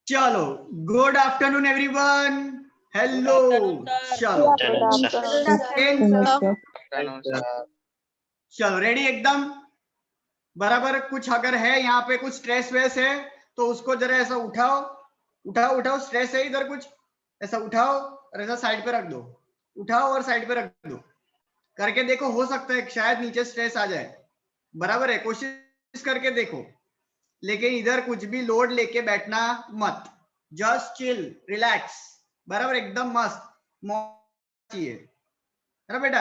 चलो, good afternoon everyone. Hello. चलो चलो, रेडी एकदम बराबर। कुछ अगर है यहाँ पे कुछ स्ट्रेस वेस है तो उसको जरा ऐसा उठाओ उठाओ उठाओ। स्ट्रेस है इधर कुछ, ऐसा उठाओ और ऐसा साइड पे रख दो। उठाओ और साइड पे रख दो। करके देखो, हो सकता है शायद नीचे स्ट्रेस आ जाए। बराबर है, कोशिश करके देखो। लेकिन इधर कुछ भी लोड लेके बैठना मत। Just chill, relax. बराबर, एकदम मस्त मौज चाहिए है ना बेटा।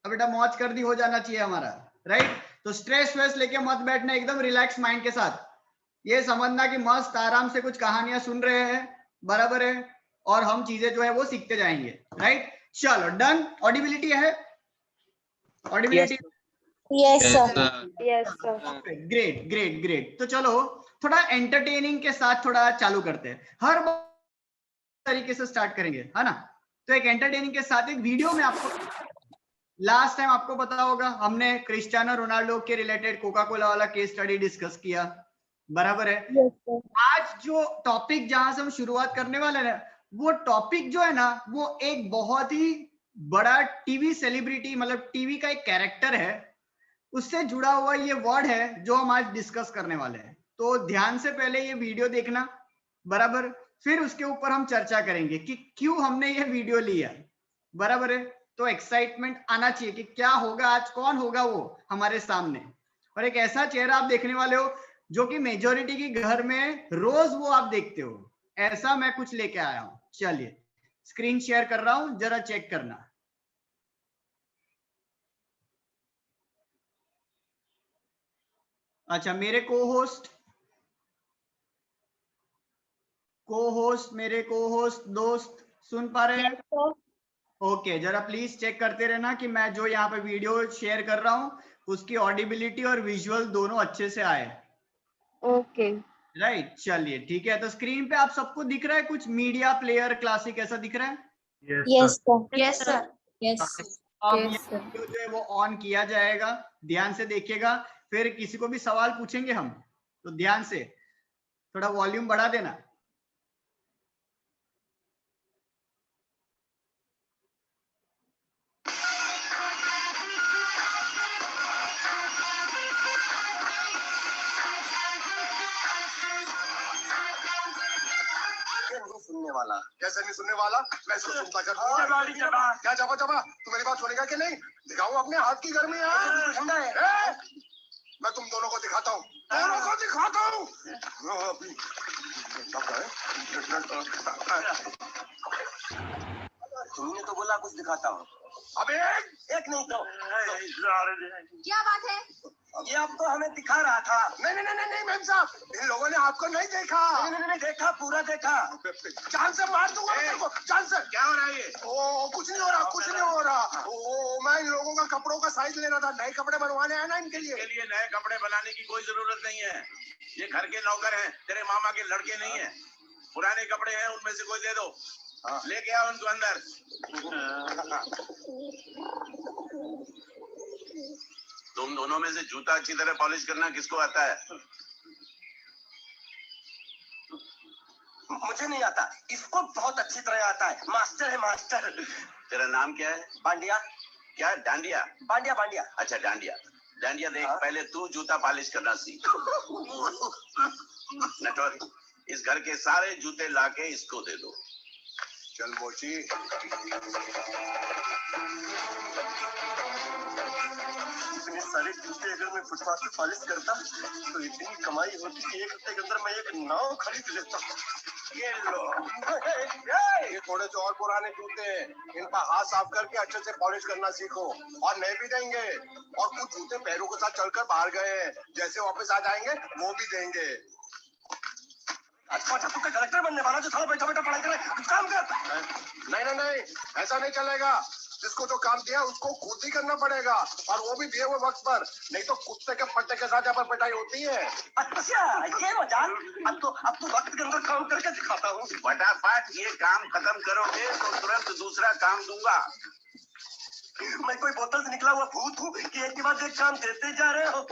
अब बेटा मौज कर दी हो जाना चाहिए हमारा, राइट। तो स्ट्रेस वेस लेके मत बैठना, एकदम रिलैक्स माइंड के साथ। ये समझना कि मस्त आराम से कुछ कहानियां सुन रहे हैं, बराबर है। और हम चीजें जो है वो सीखते जाएंगे, राइट। चलो डन। ऑडिबिलिटी है, audibility. Yes sir. Great great great. तो चलो थोड़ा एंटरटेनिंग के साथ थोड़ा चालू करते हैं। हर तरीके से स्टार्ट करेंगे, है ना। तो एक एंटरटेनिंग के साथ एक वीडियो में आपको, लास्ट टाइम आपको पता होगा हमने क्रिस्टियानो रोनाल्डो के रिलेटेड कोका कोला वाला केस स्टडी डिस्कस किया, बराबर है। आज जो टॉपिक जहां से हम शुरुआत करने वाले हैं, वो टॉपिक जो है ना, वो एक बहुत ही बड़ा टीवी सेलिब्रिटी, मतलब टीवी का एक कैरेक्टर है, उससे जुड़ा हुआ ये वर्ड है जो हम आज डिस्कस करने वाले हैं। तो ध्यान से पहले ये वीडियो देखना, बराबर। फिर उसके ऊपर हम चर्चा करेंगे कि क्यों हमने ये वीडियो लिया, बराबर है। तो एक्साइटमेंट आना चाहिए कि क्या होगा आज, कौन होगा वो हमारे सामने। और एक ऐसा चेहरा आप देखने वाले हो जो कि मेजोरिटी की घर में रोज वो आप देखते हो। ऐसा मैं कुछ लेके आया हूं। चलिए स्क्रीन शेयर कर रहा हूं, जरा चेक करना। अच्छा, मेरे को होस्ट मेरे को होस्ट दोस्त सुन पा रहे हैं? ओके, जरा प्लीज चेक करते रहना कि मैं जो यहाँ पे वीडियो शेयर कर रहा हूँ उसकी ऑडिबिलिटी और विजुअल दोनों अच्छे से आए। ओके राइट, चलिए ठीक है। तो स्क्रीन पे आप सबको दिख रहा है कुछ मीडिया प्लेयर क्लासिक ऐसा दिख रहा है? Yes sir. Yes sir. Yes अब ये वीडियो जो है वो ऑन किया जाएगा, ध्यान से देखिएगा। फिर किसी को भी सवाल पूछेंगे हम, तो ध्यान से थोड़ा वॉल्यूम बढ़ा देना। सुनने वाला कैसे नहीं सुनने वाला? मैं इसको सुनता कर क्या जबा जबा तू मेरी बात सुनेगा कि नहीं? दिखाऊं अपने हाथ की गर्मी है, ठंडा है। मैं तुम दोनों को दिखाता हूँ, तुमने तो बोला कुछ दिखाता हूँ। अब एक नहीं तो क्या बात है? ये आपको हमें दिखा रहा था। नहीं मेम साहब, इन लोगों ने आपको नहीं देखा। नहीं देखा, पूरा देखा। जान से मार दूंगा तेरे को, जान से। क्या हो रहा है ये? ओ कुछ नहीं हो रहा। ओ मैं इन लोगों का कपड़ों का साइज लेना था, नए कपड़े बनवाने आया ना इनके लिए। नए कपड़े बनाने की कोई जरूरत नहीं है। ये घर के नौकर हैं, तेरे मामा के लड़के नहीं है। पुराने कपड़े हैं, उनमें से कोई दे दो। लेके आओ उनको अंदर। तुम दोनों में से जूता अच्छी तरह पॉलिश करना किसको आता है? मुझे नहीं आता, इसको बहुत अच्छी तरह आता है। मास्टर है मास्टर। तेरा नाम क्या है? बांडिया। क्या? डांडिया? बांडिया। अच्छा डांडिया देख। पहले तू जूता पॉलिश करना सीख। नटवर, इस घर के सारे जूते लाके इसको दे दो। चल मोची। इतने सारे जूते अगर मैं फुटपाथ पे पॉलिश करता तो इतनी कमाई होती कि एक हफ्ते के अंदर मैं एक नाव खरीद लेता। ये लो। ये थोड़े जो और पुराने जूते हैं, इनका हाथ साफ करके अच्छे से पॉलिश करना सीखो। और नए भी देंगे। और कुछ जूते पैरों के साथ चलकर बाहर गए हैं, जैसे वापस आ जाएंगे वो भी देंगे। अच्छा तू क्या कलेक्टर बनने वाला जो साला बैठा पढ़ाई करे? कुछ काम कर। नहीं ऐसा नहीं चलेगा। जिसको जो काम दिया उसको खुद ही करना पड़ेगा, और वो भी दिए हुए वक्त पर। नहीं तो कुत्ते के पट्टे के साथ यहाँ पर पिटाई होती है। अच्छा ये मजाक। अब तो वक्त के अंदर काम करके दिखाता हूँ। फटाफट ये काम खत्म करोगे तो तुरंत दूसरा काम दूंगा। मैं कोई बोतल से निकला हुआ भूत हूँ कि एक के बाद एक काम देते जा रहे हो?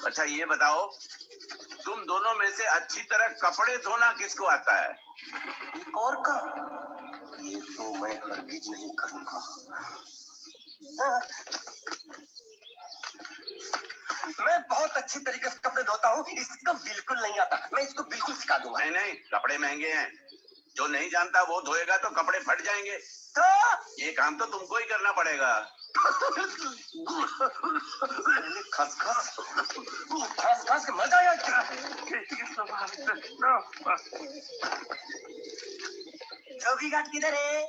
अच्छा ये बताओ, तुम दोनों में से अच्छी तरह कपड़े धोना किसको आता है? एक और का? ये तो मैं हरगिज नहीं करूंगा। मैं बहुत अच्छी तरीके से कपड़े धोता हूँ, इसको बिल्कुल नहीं आता। मैं इसको बिल्कुल सिखा दूंगा। नहीं नहीं, कपड़े महंगे हैं, जो नहीं जानता वो धोएगा तो कपड़े फट जाएंगे। तो ये काम तो तुमको ही करना पड़ेगा। खसखस खसखस के मजा आया क्या? चौकी घाट किधर है?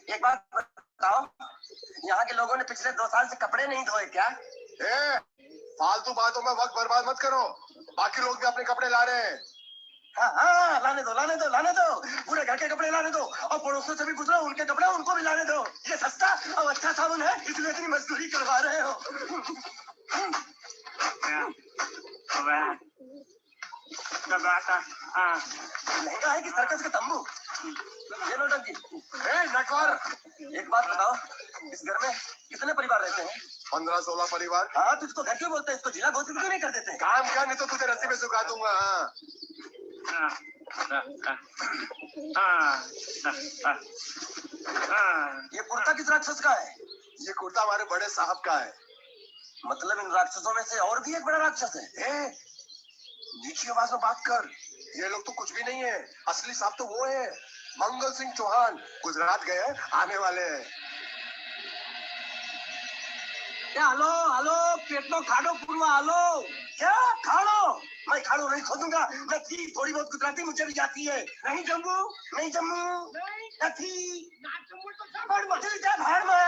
एक बात बताओ, यहाँ के लोगों ने पिछले 2 साल से कपड़े नहीं धोए क्या? फालतू बातों में वक्त बर्बाद मत करो, बाकी लोग भी अपने कपड़े ला रहे हैं। हाँ, लाने दो, पूरे घर के कपड़े लाने दो, और पड़ोसों से भी गुजरो, उनके कपड़े उनको भी लाने दो। ये सस्ता और अच्छा साबुन है, इसलिए इतनी मजदूरी करवा रहे हो। महंगा है कि सर्कस का तंबू? ये नौटंकी। नटवर, एक बात बताओ, इस घर में कितने परिवार रहते हैं? 15-16 परिवार। हाँ, तुझको घर क्यों बोलते हैं? इसको जिला घोषित क्यों नहीं कर देते? काम क्या, नहीं तो तुझे रस्सी में सुखा दूंगा। ये कुर्ता किस राक्षस का है? ये कुर्ता हमारे बड़े साहब का है। मतलब इन राक्षसों में से और भी एक बड़ा राक्षस है? नीची आवाज में बात कर, ये लोग तो कुछ भी नहीं है। असली साहब तो वो है, मंगल सिंह चौहान, गुजरात गए हैं, आने वाले हैं। હાલો પેટનો ખાડો પૂરવા હાલો। क्या खाड़ो? मैं खाड़ो नहीं खोदूंगा। नथी, थोड़ी बहुत गुजराती मुझे भी जाती है। नहीं जम्मू नथी चली जा भाड़ में।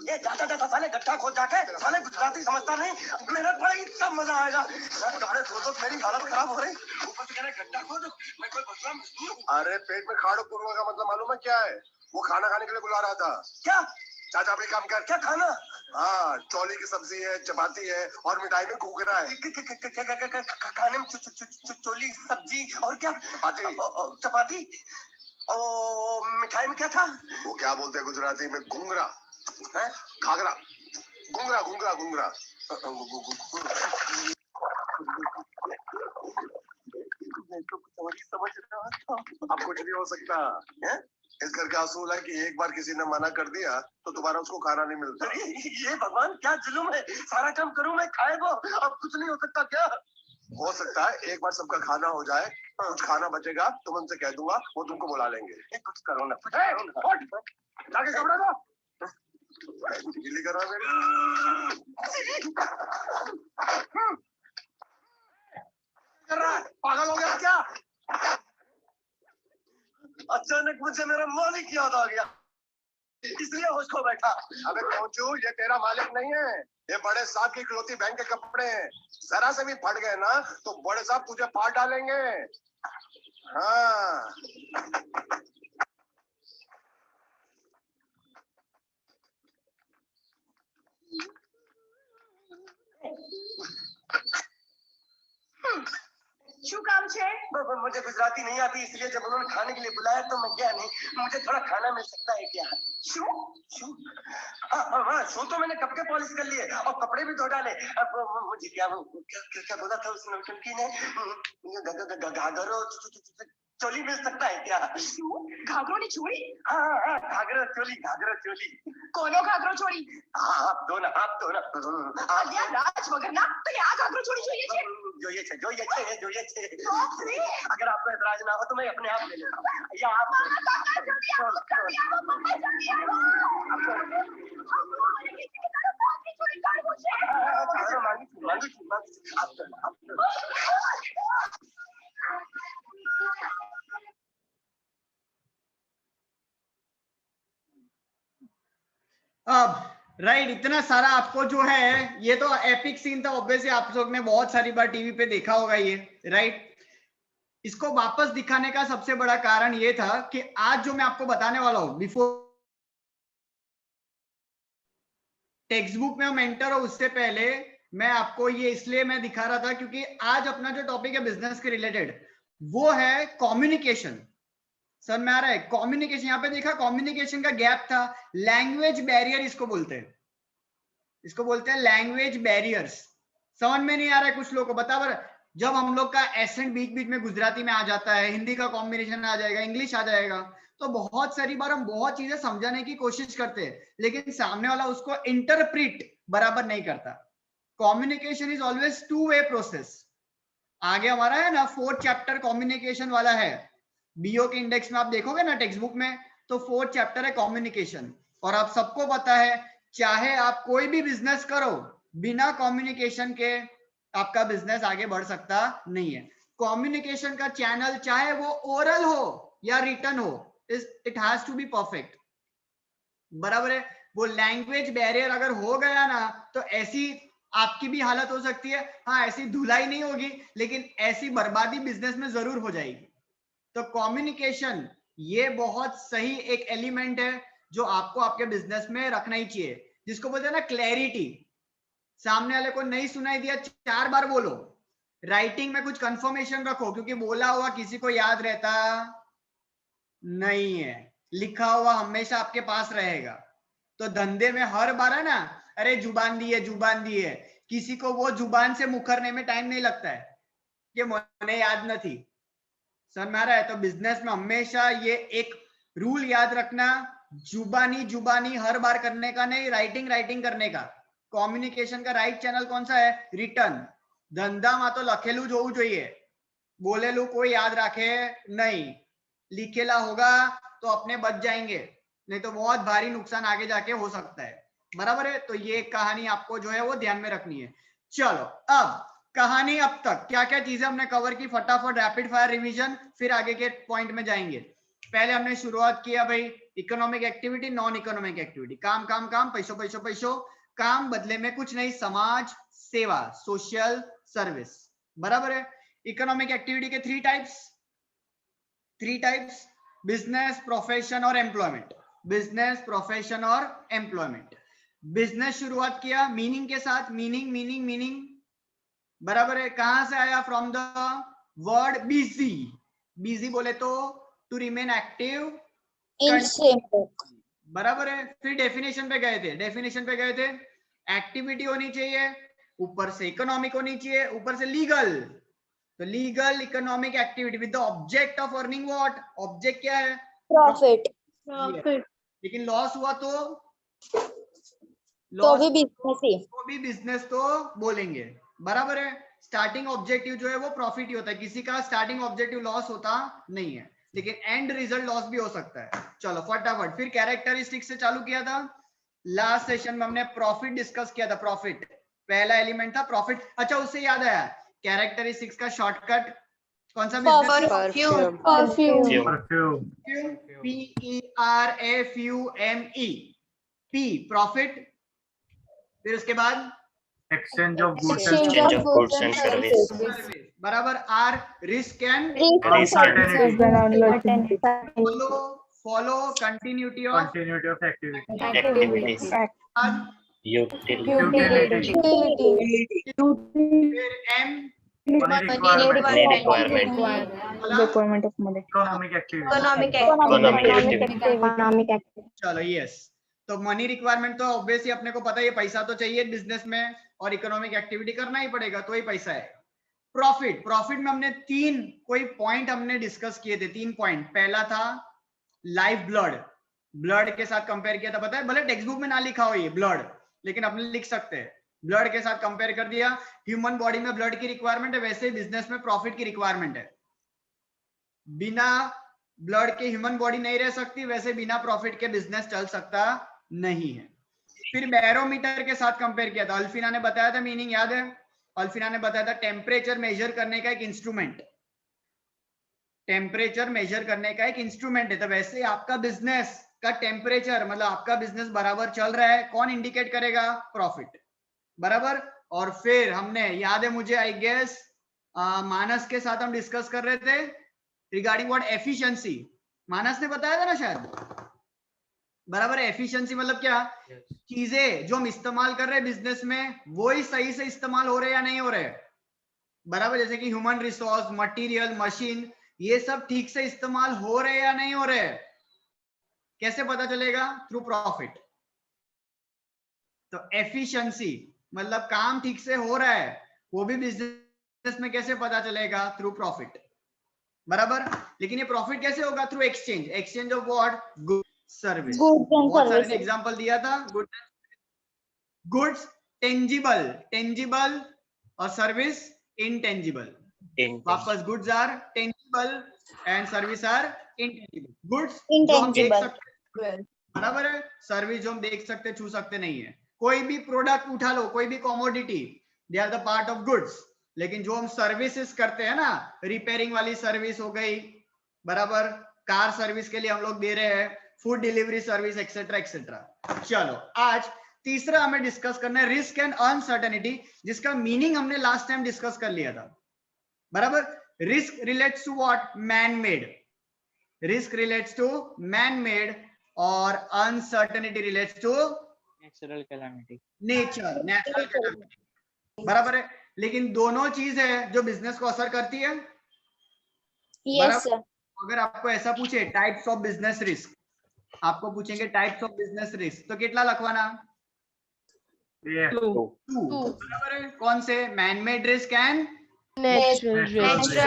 ये जाता साले गड्ढा खोद जाके साले गुजराती समझता नहीं, मेहनत पड़ेगी तब मजा आएगा। कपड़े धो मेरी हालत खराब हो रही, ऊपर से कह रहे गड्ढा खोद। मैं कोई बदला मजदूर हूँ? अरे पेट में खाड़ो पूर्वा का मतलब मालूम है क्या है? वो खाना खाने के लिए बुला रहा था। क्या? चाचा अपने काम कर। क्या खाना? हाँ, चौली की सब्जी है, चपाती है और मिठाई में घूघरा है। खाने में चोली सब्जी और क्या? चपाती और मिठाई में क्या था? वो क्या बोलते हैं गुजराती में? घूंघरा है, घाघरा, घूंघरा घूंघरा घूंघरा। समझ रहा था। अब कुछ भी हो सकता है। इस घर का असूल है कि एक बार किसी ने मना कर दिया तो दोबारा उसको खाना नहीं मिलता। ये भगवान क्या जुल्म है, सारा काम करूं मैं, खाए वो, अब कुछ नहीं हो सकता क्या? हो सकता है एक बार सबका खाना हो जाए, कुछ खाना बचेगा तो मैं उनसे कह दूंगा, वो तुमको बुला लेंगे। कुछ करो ना, जाके कपड़ा दो। गिल्ली कर रहा है पागल हो गया क्या? अचानक मुझे मेरा मालिक याद आ गया, इसलिए होश खो बैठा। अबे पहुंचू, ये तेरा मालिक नहीं है, ये बड़े साहब की इकलौती बहन के कपड़े हैं। जरा से भी फट गए ना तो बड़े साहब तुझे फाड़ डालेंगे। हाँ, શું કામ છે? मुझे गुजराती नहीं आती, इसलिए जब उन्होंने खाने के लिए बुलाया तो मैं गया नहीं। मुझे थोड़ा खाना मिल सकता है क्या? शू? हाँ, शू तो मैंने कब के पॉलिश कर लिए और कपड़े भी धो डाले। अब मुझे क्या बोला था उस नौटंकी ने? घाघरो चोली मिल सकता है क्या? घाघरो ने छोड़ी? हाँ, घाघरो चोली। कोनो घाघरो छोड़ी? आप दो ना। અલ્યા રાજ વગરના તો આ ઘાઘરો છોડી જોઈએ છે? જોઈએ છે। अगर आपको एतराज ना हो तो मैं अपने आप ले लेता हूँ, या आप अब राइट, इतना सारा आपको जो है, ये तो एपिक सीन था ऑब्वियसली, आप लोग ने बहुत सारी बार टीवी पे देखा होगा ये, राइट। इसको वापस दिखाने का सबसे बड़ा कारण ये था कि आज जो मैं आपको बताने वाला हूं, बिफोर टेक्स्ट बुक में हम एंटर हो उससे पहले मैं आपको ये इसलिए मैं दिखा रहा था क्योंकि आज अपना जो टॉपिक है बिजनेस के रिलेटेड वो है कम्युनिकेशन। समझ में आ रहा है? कम्युनिकेशन, यहाँ पे देखा कम्युनिकेशन का गैप था, लैंग्वेज बैरियर इसको बोलते हैं, इसको बोलते हैं लैंग्वेज बैरियर्स। समझ में नहीं आ रहा है कुछ लोगों को? बता, जब हम लोग का एसेंट बीच बीच में गुजराती में आ जाता है, हिंदी का कॉम्बिनेशन आ जाएगा, इंग्लिश आ जाएगा, तो बहुत सारी बार हम बहुत चीजें समझाने की कोशिश करते हैं लेकिन सामने वाला उसको इंटरप्रिट बराबर नहीं करता। Communication is always two way process. आगे हमारा है ना 4th चैप्टर कम्युनिकेशन वाला है, बीओ के इंडेक्स में आप देखोगे ना टेक्स्ट बुक में, तो 4th चैप्टर है कम्युनिकेशन। और आप सबको पता है चाहे आप कोई भी बिजनेस करो, बिना कम्युनिकेशन के आपका बिजनेस आगे बढ़ सकता नहीं है। कम्युनिकेशन का चैनल चाहे वो ओरल हो या रिटन हो, it has to be perfect. बराबर है? वो लैंग्वेज बैरियर अगर हो गया ना तो ऐसी आपकी भी हालत हो सकती है, हाँ ऐसी धुलाई नहीं होगी लेकिन ऐसी बर्बादी बिजनेस में जरूर हो जाएगी। तो कम्युनिकेशन ये बहुत सही एक एलिमेंट है जो आपको आपके बिजनेस में रखना ही चाहिए, जिसको बोलते हैं ना क्लैरिटी। सामने वाले को नहीं सुनाई दिया 4 बार बोलो, राइटिंग में कुछ कंफर्मेशन रखो क्योंकि बोला हुआ किसी को याद रहता नहीं है, लिखा हुआ हमेशा आपके पास रहेगा। तो धंधे में हर बार है ना, अरे जुबान दी है, जुबान दी है, किसी को वो जुबान से मुकरने में टाइम नहीं लगता है कि मुझे याद नहीं। समझ में आ रहा है? तो बिजनेस में हमेशा ये एक रूल याद रखना, जुबानी जुबानी हर बार करने का नहीं, राइटिंग राइटिंग करने का। कम्युनिकेशन का राइट चैनल कौन सा है? रिटर्न। धंधा में तो लखेलू जो જોઈએ, बोलेलू कोई याद रखे नहीं, लिखेला होगा तो अपने बच जाएंगे, नहीं तो बहुत भारी नुकसान आगे जाके हो सकता है। बराबर है? तो ये कहानी आपको जो है वो ध्यान में रखनी है। चलो अब कहानी, अब तक क्या क्या चीजें हमने कवर की, फटाफट रैपिड फायर रिवीजन, फिर आगे के पॉइंट में जाएंगे। पहले हमने शुरुआत किया भाई economic activity, non economic activity, काम काम काम, पैसों पैसों पैसों, काम बदले में कुछ नहीं, समाज सेवा, सोशल सर्विस। बराबर है? इकोनॉमिक एक्टिविटी के 3 टाइप्स, बिजनेस, प्रोफेशन और एम्प्लॉयमेंट। बिजनेस, प्रोफेशन और एम्प्लॉयमेंट। बिजनेस शुरुआत किया मीनिंग के साथ, मीनिंग मीनिंग मीनिंग। बराबर है? कहां से आया? From the word busy. Busy बोले तो टू रिमेन एक्टिव। बराबर है? फिर डेफिनेशन पे गए थे, एक्टिविटी होनी चाहिए, ऊपर से इकोनॉमिक होनी चाहिए, ऊपर से लीगल। तो legal economic activity with the object of earning what? Object क्या है? प्रॉफिट। लेकिन लॉस हुआ तो भी बिजनेस तो बोलेंगे। बराबर है? स्टार्टिंग ऑब्जेक्टिव जो है वो प्रॉफिट ही होता है, किसी का स्टार्टिंग ऑब्जेक्टिव लॉस होता नहीं है, लेकिन एंड रिजल्ट लॉस भी हो सकता है। चलो फटाफट, फिर कैरेक्टरिस्टिक्स से चालू किया था। लास्ट सेशन में हमने प्रॉफिट डिस्कस किया था। प्रॉफिट पहला एलिमेंट था, प्रॉफिट। अच्छा उससे याद आया, कैरेक्टरिस्टिक्स का शॉर्टकट कौन सा? PERFUME, P profit. फिर उसके बाद exchange of goods and service. बराबर। R risk and follow continuity of activities. Utility. फिर M requirement of money. Economic activity. चलो यस, तो मनी रिक्वायरमेंट तो ऑब्वियसली अपने को पता है, पैसा तो चाहिए बिजनेस में और इकोनॉमिक एक्टिविटी करना ही पड़ेगा तो ही पैसा है। प्रॉफिट में हमने 3 कोई पॉइंट हमने डिस्कस किए थे, 3 पॉइंट। पहला था लाइफ ब्लड के साथ कंपेयर किया था, पता है? भले टेक्स्ट बुक में ना लिखा हो ये ब्लड, लेकिन अपने लिख सकते हैं, ब्लड के साथ कंपेयर कर दिया। ह्यूमन बॉडी में ब्लड की रिक्वायरमेंट है, वैसे बिजनेस में प्रॉफिट की रिक्वायरमेंट है। बिना ब्लड के ह्यूमन बॉडी नहीं रह सकती, वैसे बिना प्रॉफिट के बिजनेस चल सकता नहीं है। फिर बैरोमीटर के साथ कंपेयर किया था, अल्फिना ने बताया था, मीनिंग याद है? अल्फिना ने बताया था टेम्परेचर मेजर करने का एक इंस्ट्रूमेंट, टेम्परेचर मेजर करने का एक इंस्ट्रूमेंट है। तो वैसे आपका बिजनेस का टेम्परेचर, मतलब आपका बिजनेस बराबर चल रहा है, कौन इंडिकेट करेगा? प्रॉफिट। बराबर। और फिर हमने, याद है मुझे, आई गेस मानस के साथ हम डिस्कस कर रहे थे रिगार्डिंग व्हाट? एफिशिएंसी। मानस ने बताया था ना शायद, बराबर है। एफिशिएंसी मतलब क्या, चीजें जो हम इस्तेमाल कर रहे हैं बिजनेस में वो ही सही से इस्तेमाल हो रहे या नहीं हो रहे, बराबर। जैसे कि ह्यूमन रिसोर्स, मटेरियल, मशीन, ये सब ठीक से इस्तेमाल हो रहे या नहीं हो रहे, कैसे पता चलेगा? Through profit. तो एफिशिएंसी मतलब काम ठीक से हो रहा है, वो भी बिजनेस में कैसे पता चलेगा? थ्रू प्रॉफिट, बराबर। लेकिन ये प्रॉफिट कैसे होगा? Through exchange. Exchange of what? Good service. Goods and बहुत सारे ने services. एग्जांपल दिया था। गुड्स टेंजिबल, टेंजिबल, और सर्विस इंटेंजिबल। वापस, goods are tangible and service are intangible. Goods जो हम देख Intangible. सकते हैं, बराबर है। सर्विस जो हम देख सकते, छू सकते नहीं है। कोई भी प्रोडक्ट उठा लो, कोई भी commodity, they are the part of goods. लेकिन जो हम सर्विसेज करते हैं ना, रिपेयरिंग वाली सर्विस हो गई, बराबर, कार सर्विस के लिए हम लोग दे रहे हैं, food delivery service, etcetera etcetera. चलो, आज तीसरा हमें डिस्कस करना है रिस्क एंड अनसर्टेनिटी, जिसका मीनिंग हमने लास्ट टाइम डिस्कस कर लिया था, बराबर। Risk relates to what? Man made. Risk relates to man made और uncertainty relates to natural calamity, nature, natural calamity, बराबर है। लेकिन दोनों चीज है जो बिजनेस को असर करती है, Yes, sir. अगर आपको ऐसा पूछे टाइप्स ऑफ बिजनेस रिस्क, आपको पूछेंगे टाइप्स ऑफ बिजनेस रिस्क, तो कितना लखवाना? Yes. 2, बराबर है। कौन से? Man made risk and Natural risk.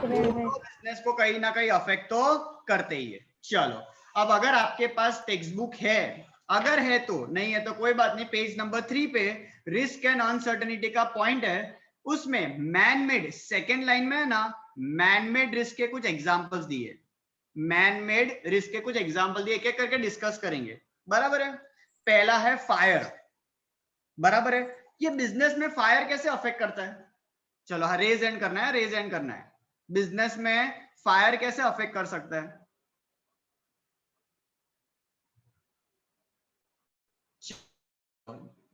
Business को कहीं ना कहीं अफेक्ट तो करते ही है। चलो, अब अगर आपके पास टेक्स्ट बुक है, अगर है तो, नहीं है तो कोई बात नहीं, पेज नंबर 3 पे रिस्क एंड अनसर्टेनिटी का पॉइंट है, उसमें मैन मेड सेकेंड लाइन में है ना, मैन मेड रिस्क के कुछ एग्जांपल्स दिए, मैन मेड रिस्क के कुछ एग्जांपल दिए, एक एक करके डिस्कस करेंगे, बराबर है। पहला है फायर, बराबर है। ये बिजनेस में फायर कैसे अफेक्ट करता है? चलो, हाँ, रेज एंड करना है, रेज एंड करना है। बिजनेस में फायर कैसे अफेक्ट कर सकता है?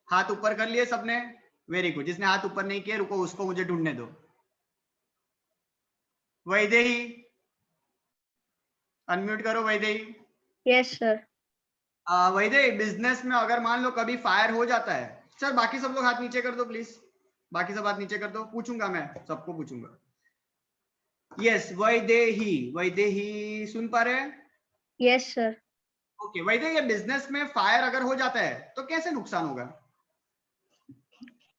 हाथ ऊपर कर लिए सबने? Very good. जिसने हाथ ऊपर नहीं किया, रुको, उसको मुझे ढूंढने दो। वैदेही, अनम्यूट करो Vaidehi. Yes, sir. Vaidehi, business में अगर मान लो कभी फायर हो जाता है, सर बाकी सब लोग हाथ नीचे कर दो प्लीज, बाकी सब हाथ नीचे कर दो, पूछूंगा मैं, सबको पूछूंगा। यस, वैदेही, वैदेही सुन पा रहे हैं? Yes, sir. ओके, वैदेही, ये बिजनेस में फायर अगर हो जाता है तो कैसे नुकसान होगा?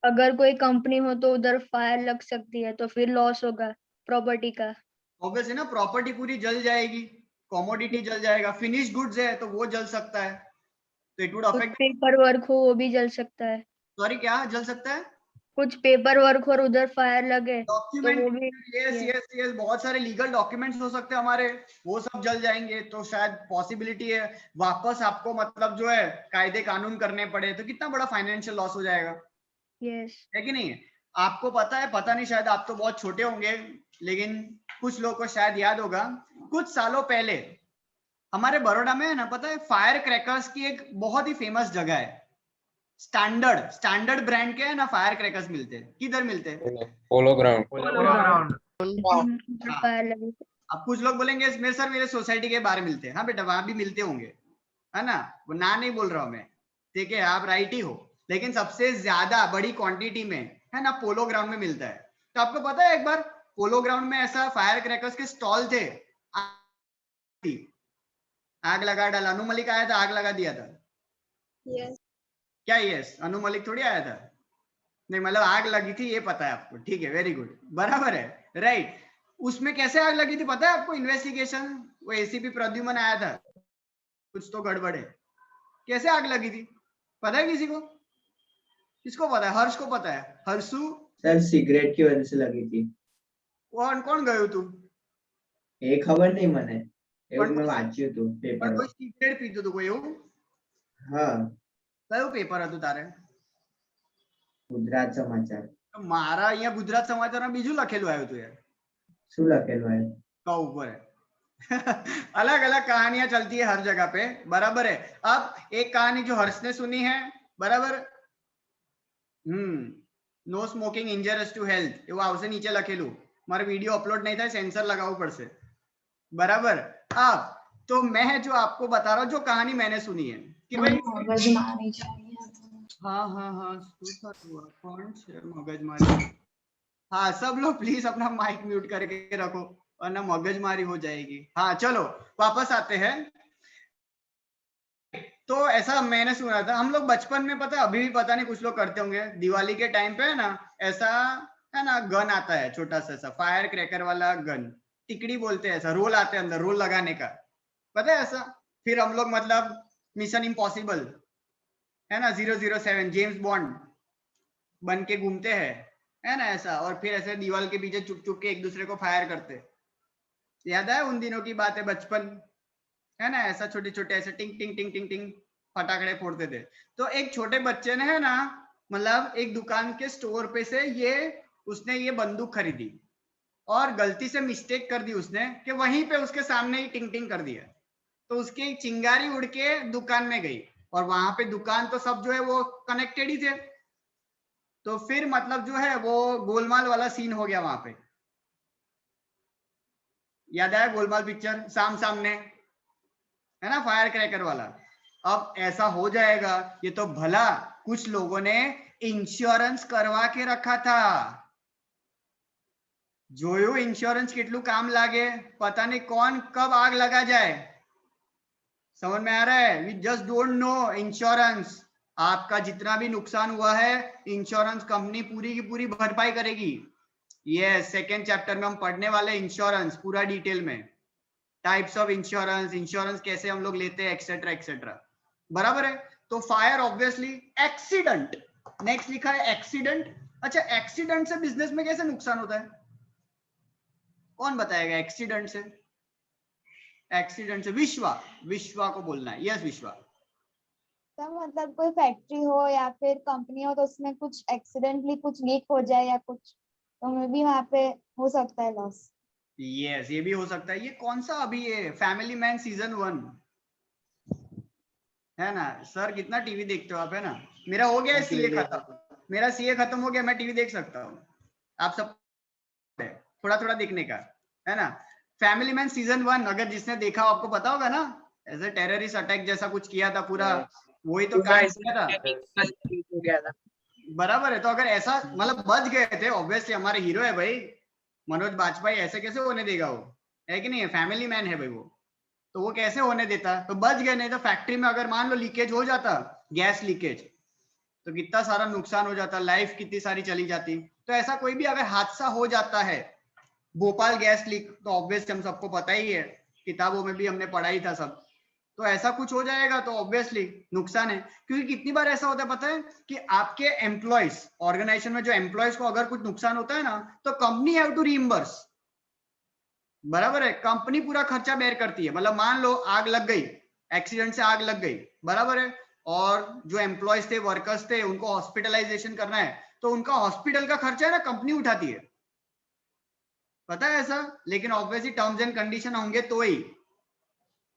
अगर कोई कंपनी हो तो उधर फायर लग सकती है, तो फिर लॉस होगा प्रॉपर्टी का। ऑब्वियसली ना, प्रॉपर्टी पूरी जल जाएगी, कमोडिटी जल जाएगा, फिनिश गुड्स है तो वो जल सकता है, तो इट वुड कुछ अफेक्ट। पेपर वर्क हो वो भी जल सकता है। सॉरी, क्या जल सकता है? कुछ पेपर वर्क और उधर फायर लगे तो डॉक्यूमेंट, वो भी। यस यस यस, बहुत सारे लीगल डॉक्यूमेंट्स हो सकते हैं हमारे, वो सब जल जाएंगे, तो शायद पॉसिबिलिटी है वापस आपको मतलब जो है कायदे कानून करने पड़े, तो कितना बड़ा फाइनेंशियल लॉस हो जाएगा, यस। है कि नहीं? आपको पता है, पता नहीं, शायद आप तो बहुत छोटे होंगे, लेकिन कुछ लोगों को शायद याद होगा, कुछ सालों पहले हमारे बड़ौदा में है ना, पता है, फायर क्रैकर्स की एक बहुत ही फेमस जगह है, स्टैंडर्ड, स्टैंडर्ड ब्रांड के है ना फायर क्रैकर्स मिलते हैं। किधर मिलते हैं? Polo ground. फायर लगे। अब कुछ लोग बोलेंगे मेरे सर, मेरे सोसाइटी के बाहर मिलते हैं। हाँ बेटा, वहां भी मिलते होंगे, है ना, वो ना नहीं बोल रहा हूं मैं, ठीक है, आप राइट ही हो, लेकिन सबसे ज्यादा बड़ी क्वांटिटी में है ना पोलो ग्राउंड में मिलता है। तो आपको पता है, एक बार पोलो ग्राउंड में ऐसा फायर क्रैकर्स के स्टॉल थे, आग लगा डाला, अनु मलिक आया था, आग लगा दिया था। यस। क्या? यस, अनु मलिक थोड़ी आया था, नहीं मतलब आग लगी थी ये पता है आपको, ठीक है, वेरी गुड, बराबर है, राइट। उसमें कैसे आग लगी थी पता है आपको? इन्वेस्टिगेशन, वो एसीपी प्रद्युमन आया था, कुछ तो गड़बड़ है, कैसे आग लगी थी पता है किसी को? किसको पता है? हर्ष को पता है? हर्षु सर, सिगरेट की वजह से लगी थी। कौन कौन गयो तुम? એ ખબર નહીં મને, એવું પણ મેં વાંચ્યું હતું પણ પેપરમાં। કોઈ સિગરેટ પીતું હતું કોઈ એવું? હા, કયું પેપર હતું તારે? ગુજરાત સમાચાર। તો મારા અહીંયા ગુજરાત સમાચારમાં બીજું લખેલું આવ્યું હતું યાર, શું લખેલું है? का ऊपर है। अलग अलग कहानियां चलती है हर जगह पे, बराबर है। अब एक कहानी जो हर्ष ने सुनी है, बराबर, no smoking injurious to health, એવું આવશે નીચે લખેલું, મારે વિડિયો અપલોડ નહીં થાય, સેન્સર લગાવવું પડશે, બરાબર। अब तो मैं जो आपको बता रहा हूँ, जो कहानी मैंने सुनी है कि भाई हाँ कौन से मगजमारी। हाँ सब लोग प्लीज अपना माइक म्यूट करके रखो वरना मगजमारी हो जाएगी। हाँ चलो वापस आते हैं। तो ऐसा मैंने सुना था, हम लोग बचपन में, पता है अभी भी पता नहीं कुछ लोग करते होंगे, दिवाली के टाइम पे है ना, ऐसा है ना गन आता है छोटा सा, ऐसा फायर क्रैकर वाला गन, टिकड़ी बोलते हैं, ऐसा रोल आते हैं अंदर, रोल लगाने का, पता है ऐसा। फिर हम लोग मतलब मिशन इम्पॉसिबल है ना, 007 जेम्स बॉन्ड बन के घूमते हैं है ना ऐसा, और फिर ऐसे दीवार के पीछे चुप चुप के एक दूसरे को फायर करते। याद है उन दिनों की बात है, बचपन है ना, ऐसा छोटे छोटे ऐसे टिंग टिंग टिंग टिंग टिंग फटाकड़े फोड़ते थे। तो एक छोटे बच्चे ने है ना, मतलब एक दुकान के स्टोर पे से उसने ये बंदूक खरीदी और गलती से मिस्टेक कर दी उसने कि वहीं पे उसके सामने ही टिंग टिंग कर दिया। तो उसकी चिंगारी उड़ के दुकान में गई, और वहां पे दुकान तो सब जो है वो कनेक्टेड ही थे। तो फिर मतलब जो है वो गोलमाल वाला सीन हो गया वहां पे। याद आया गोलमाल पिक्चर, सामने है ना फायर क्रैकर वाला। अब ऐसा हो जाएगा, ये तो भला कुछ लोगों ने इंश्योरेंस करवा के रखा था। जोयो इंश्योरेंस कितलू काम लागे, पता नहीं कौन कब आग लगा जाए, समझ में आ रहा है। We just don't know insurance. आपका जितना भी नुकसान हुआ है इंश्योरेंस कंपनी पूरी की पूरी भरपाई करेगी। ये सेकेंड चैप्टर में हम पढ़ने वाले इंश्योरेंस पूरा डिटेल में, टाइप्स ऑफ इंश्योरेंस, इंश्योरेंस कैसे हम लोग लेते हैं, एक्सेट्रा एक्सेट्रा, बराबर है। तो फायर ऑब्वियसली, एक्सीडेंट नेक्स्ट लिखा है एक्सीडेंट। अच्छा एक्सीडेंट से बिजनेस में कैसे नुकसान होता है, कौन बताएगा एक्सीडेंट से? एक्सीडेंट से विश्वा को बोलना है। यस विश्वा। तो मतलब कोई फैक्ट्री हो या फिर कंपनी हो तो उसमें कुछ एक्सीडेंटली कुछ लीक हो जाए या कुछ, तो मे भी वहाँ पे हो सकता है लॉस। यस ये भी हो सकता है। ये कौन सा अभी ये फैमिली मैन सीजन 1 है ना। सर कितना टीवी देखते हो आप, है ना। मेरा हो गया सीए खत्म, मेरा सीए खत्म हो गया, मैं टीवी देख सकता हूँ। आप सब थोड़ा थोड़ा देखने का है ना। फैमिली मैन सीजन 1 अगर जिसने देखा हो आपको पता होगा ना, ऐसे टेररिस्ट अटैक जैसा कुछ किया था पूरा, वही तो कांड किया था। बराबर है। तो अगर ऐसा मतलब बच गए थे, ऑब्वियसली हमारे हीरो है भाई मनोज बाजपेयी, ऐसे कैसे होने देगा वो, है कि नहीं है, फैमिली मैन है भाई वो, तो वो कैसे होने देता। तो बच गए, नहीं तो फैक्ट्री में अगर मान लो लीकेज हो जाता, गैस लीकेज, तो कितना सारा नुकसान हो जाता, लाइफ कितनी सारी चली जाती। तो ऐसा कोई भी अगर हादसा हो जाता है, भोपाल गैस लीक तो ऑब्वियसली हम सबको पता ही है, किताबों में भी हमने पढ़ा ही था सब। तो ऐसा कुछ हो जाएगा तो ऑब्वियसली नुकसान है। क्योंकि कितनी बार ऐसा होता है पता है कि आपके एम्प्लॉयज, ऑर्गेनाइजेशन में जो एम्प्लॉयज को अगर कुछ नुकसान होता है ना, तो कंपनी हैव टू रीइंबर्स, बराबर है, कंपनी पूरा खर्चा बेयर करती है। मतलब मान लो आग लग गई, एक्सीडेंट से आग लग गई, बराबर है, और जो एम्प्लॉयज थे, वर्कर्स थे, उनको हॉस्पिटलाइजेशन करना है, तो उनका हॉस्पिटल का खर्चा है ना कंपनी उठाती है, पता है ऐसा। लेकिन ऑब्वियसली टर्म्स एंड कंडीशन होंगे तो ही।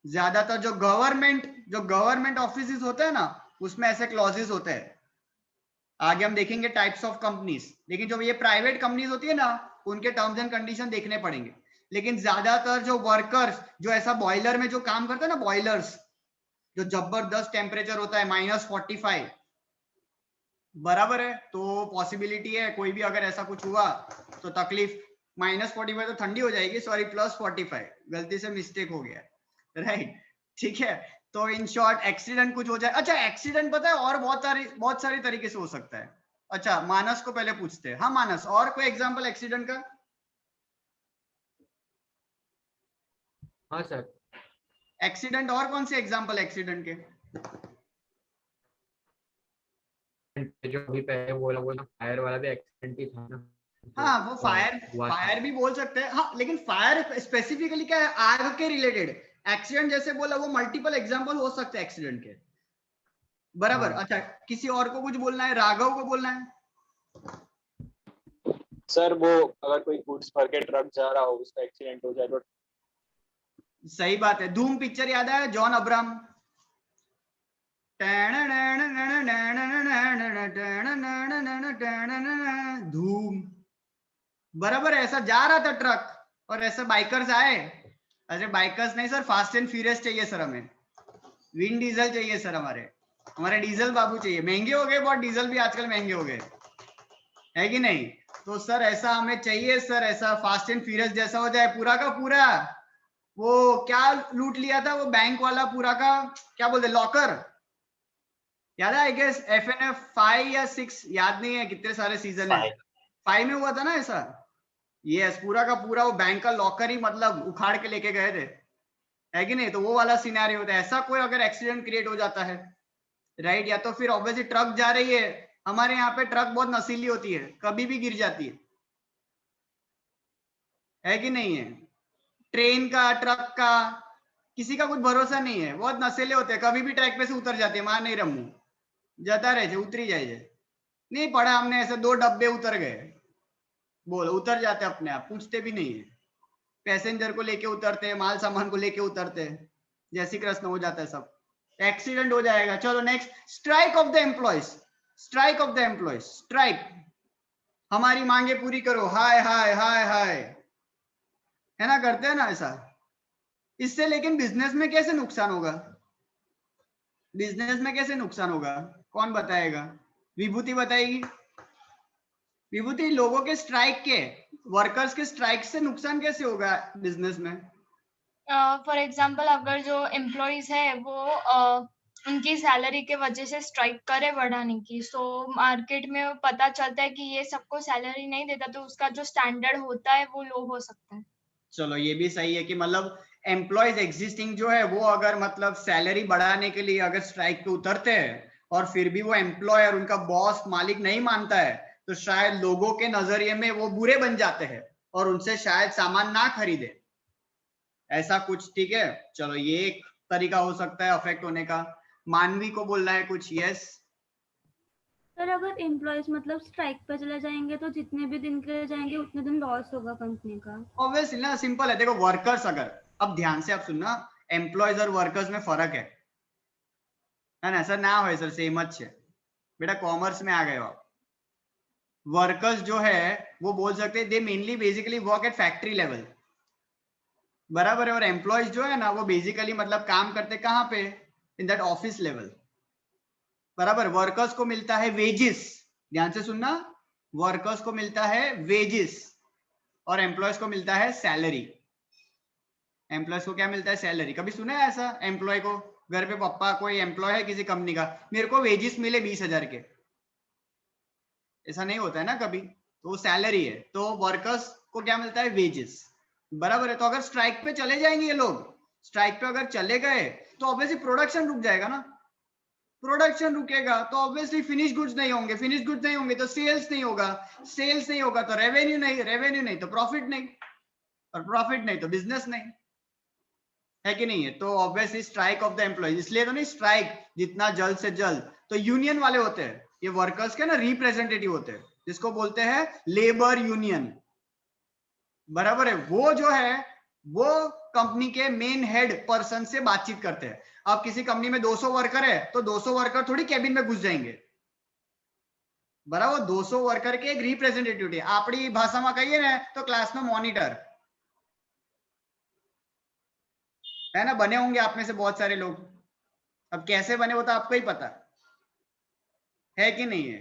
ज्यादातर जो गवर्नमेंट ऑफिस होते हैं ना, उसमें ऐसे क्लॉजेस होते हैं। आगे हम देखेंगे टाइप्स ऑफ कंपनीज, लेकिन जो ये प्राइवेट कंपनीज होती है ना, उनके टर्म्स एंड कंडीशन देखने पड़ेंगे। लेकिन ज्यादातर जो वर्कर्स जो ऐसा बॉयलर में जो काम करते हैं ना, बॉयलर्स जो जबरदस्त टेम्परेचर होता है -45, बराबर है, तो पॉसिबिलिटी है कोई भी अगर ऐसा कुछ हुआ तो तकलीफ। -45 तो ठंडी हो जाएगी, सॉरी +45, गलती से मिस्टेक हो गया, राइट ठीक है। तो इन शॉर्ट एक्सीडेंट कुछ हो जाए। अच्छा एक्सीडेंट पता है और बहुत सारी तरीके से हो सकता है। अच्छा मानस को पहले पूछते हैं। हाँ मानस, और कोई एग्जांपल एक्सीडेंट का? हाँ सर। एक्सीडेंट और कौन से एग्जांपल एक्सीडेंट के? जो अभी पहले बोला फायर वाला भी एक्सीडेंट ही था ना। हाँ वो फायर भी बोल सकते हैं। हाँ लेकिन फायर स्पेसिफिकली क्या है, आग के रिलेटेड। एक्सीडेंट जैसे बोला वो मल्टीपल एग्जांपल हो सकते हैं एक्सीडेंट के, बराबर। अच्छा किसी और को कुछ बोलना है, राघव को बोलना है। सर वो अगर कोई गुड्स भर के ट्रक जा रहा हो उसका एक्सीडेंट हो जाए तो। सही बात है। धूम पिक्चर याद है, जॉन अब्राहम। धूम, बराबर है। ऐसा जा रहा था ट्रक और ऐसे बाइकर्स आए, अरे बाइकर्स नहीं सर, फास्ट एंड फ्यूरियस चाहिए सर हमें, विन डीजल चाहिए सर, हमारे डीजल बाबू चाहिए। महंगे हो गए बहुत, डीजल भी आजकल महंगे हो गए, है कि नहीं? तो सर ऐसा हमें चाहिए सर, ऐसा फास्ट एंड फ्यूरियस जैसा हो जाए पूरा का पूरा। वो क्या लूट लिया था वो बैंक वाला पूरा का, क्या बोलते, लॉकर, याद है? आई गेस FNF 5 या 6, याद नहीं है कितने सारे सीजन है, 5 में हुआ था ना ऐसा। यस, पूरा का पूरा वो बैंक का लॉकर ही मतलब उखाड़ के लेके गए थे, है कि नहीं? तो वो वाला सिनेरियो होता है। ऐसा कोई अगर एक्सीडेंट क्रिएट हो जाता है, राइट, या तो फिर ऑब्वियसली ट्रक जा रही है, हमारे यहाँ पे ट्रक बहुत नशीली होती है, कभी भी गिर जाती है कि नहीं है? ट्रेन का, ट्रक का, किसी का कुछ भरोसा नहीं है, बहुत नशेले होते हैं, कभी भी ट्रैक पे से उतर जाते हैं, मार नहीं रमू, जाता रहे, उतरी जाए। नहीं पढ़ा हमने, ऐसे 2 डब्बे उतर गए, बोल उतर जाते अपने आप, पूछते भी नहीं है, पैसेंजर को लेके उतरते हैं, माल सामान को लेके उतरते हैं, जैसी कृष्ण हो जाता है, सब एक्सीडेंट हो जाएगा। चलो next, strike off the employees, strike off the employees, strike, हमारी मांगे पूरी करो, हाय हाय हाय हाय, है ना, करते हैं ना ऐसा। इससे लेकिन बिजनेस में कैसे नुकसान होगा? बिजनेस में कैसे नुकसान होगा, कौन बताएगा? विभूति बताएगी। विभूति, लोगों के स्ट्राइक के, वर्कर्स के स्ट्राइक से नुकसान कैसे होगा बिजनेस में? फॉर एग्जाम्पल, अगर जो एम्प्लॉयज है वो उनकी सैलरी के वजह से स्ट्राइक करे बढ़ाने की, सो मार्केट में पता चलता है कि ये सबको सैलरी नहीं देता, तो उसका जो स्टैंडर्ड होता है वो लो हो सकता है। चलो ये भी सही है कि मतलब एम्प्लॉयज एग्जिस्टिंग जो है वो अगर मतलब सैलरी बढ़ाने के लिए अगर स्ट्राइक पे उतरते हैं और फिर भी वो एम्प्लॉयर, उनका बॉस, मालिक नहीं मानता है, तो शायद लोगों के नजरिए में वो बुरे बन जाते हैं और उनसे शायद सामान ना खरीदे, ऐसा कुछ। ठीक है, चलो ये एक तरीका हो सकता है अफेक्ट होने का। मानवी को बोलना है कुछ? यस सर, अगर एम्प्लॉयज मतलब स्ट्राइक पे चले जाएंगे तो जितने भी दिन के लिए जाएंगे उतने दिन लॉस होगा कंपनी का। ऑब्वियसली ना, सिंपल है। देखो वर्कर्स, अगर, अब ध्यान से आप सुनना, एम्प्लॉयज और वर्कर्स में फर्क है ना? सर ना हो सर, सेम अच्छे बेटा, कॉमर्स में आ गए हो आप। वर्कर्स जो है वो बोल सकते हैं दे mainly basically work at factory level, बराबर है, और एम्प्लॉयज जो है ना वो बेसिकली मतलब काम करते कहाँ पे, इन दैट ऑफिस लेवल, बराबर। वर्कर्स को मिलता है वेजिस, ध्यान से सुनना, वर्कर्स को मिलता है वेजिस और एम्प्लॉयज को मिलता है सैलरी। एम्प्लॉयज को क्या मिलता है? सैलरी। कभी सुना है ऐसा एम्प्लॉय को, घर पे पापा कोई एम्प्लॉय है किसी कंपनी का, मेरे को वेजिस मिले 20,000 के, ऐसा नहीं होता है ना कभी, तो वो सैलरी है। तो वर्कर्स को क्या मिलता है? वेजेस, बराबर है। तो अगर स्ट्राइक पे चले जाएंगे ये लोग, स्ट्राइक पे अगर चले गए तो ऑब्वियसली प्रोडक्शन रुक जाएगा ना, प्रोडक्शन रुकेगा तो ऑब्वियसली फिनिश गुड्स नहीं होंगे, फिनिश गुड्स नहीं होंगे तो सेल्स नहीं होगा, सेल्स नहीं होगा तो रेवेन्यू नहीं, रेवेन्यू नहीं तो प्रॉफिट नहीं, और प्रॉफिट नहीं तो बिजनेस नहीं, है कि नहीं है? तो obviously strike off the employ, इसलिए तो नहीं स्ट्राइक, जितना जल्द से जल्द। तो यूनियन वाले होते हैं ये वर्कर्स के ना रिप्रेजेंटेटिव होते हैं, जिसको बोलते हैं लेबर यूनियन, बराबर है। वो जो है वो कंपनी के मेन हेड पर्सन से बातचीत करते हैं। अब किसी कंपनी में 200 वर्कर है तो 200 वर्कर थोड़ी कैबिन में घुस जाएंगे, बराबर। 200 वर्कर के एक रिप्रेजेंटेटिव है, आपड़ी भाषा में कहिए ना तो क्लास में मॉनिटर है ना, बने होंगे आप में से बहुत सारे लोग। अब कैसे बने वो तो आपको ही पता है कि नहीं है?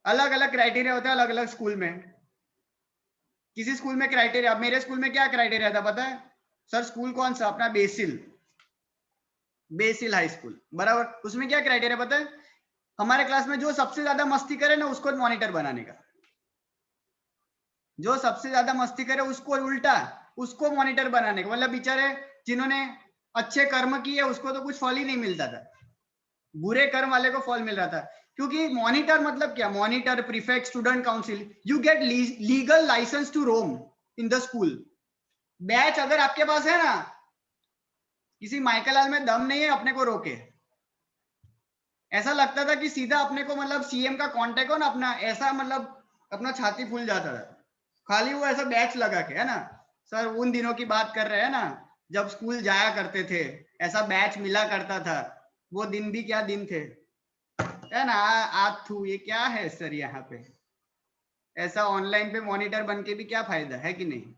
अलग अलग क्राइटेरिया होता है अलग अलग स्कूल में। किसी स्कूल में क्राइटेरिया, अब मेरे स्कूल में क्या क्राइटेरिया था पता है सर? स्कूल कौन सा? अपना बेसिल, बेसिल हाई स्कूल, बराबर। उसमें क्या क्राइटेरिया पता है? हमारे क्लास में जो सबसे ज्यादा मस्ती करे ना उसको मॉनिटर बनाने का, जो सबसे ज्यादा मस्ती करे उसको उल्टा, उसको मॉनिटर बनाने का। मतलब बेचारे जिन्होंने अच्छे कर्म किए उसको तो कुछ फल ही नहीं मिलता था, बुरे कर्म वाले को फल मिल रहा था। क्योंकि मॉनिटर मतलब क्या? Monitor, prefect, student council, you get legal license to roam in the school. Batch अगर आपके पास है ना, किसी माइकल लाल में दम नहीं है अपने को रोके। ऐसा लगता था कि सीधा अपने को मतलब सीएम का कांटेक्ट हो ना अपना, ऐसा मतलब अपना छाती फूल जाता था खाली वो ऐसा बैच लगा के, है ना सर? उन दिनों की बात कर रहे हैं ना जब स्कूल जाया करते थे, ऐसा बैच मिला करता था। वो दिन भी क्या दिन थे, है ना? आज थू ये क्या है सर यहाँ पे? ऐसा ऑनलाइन पे मॉनिटर बन के भी क्या फायदा है कि नहीं?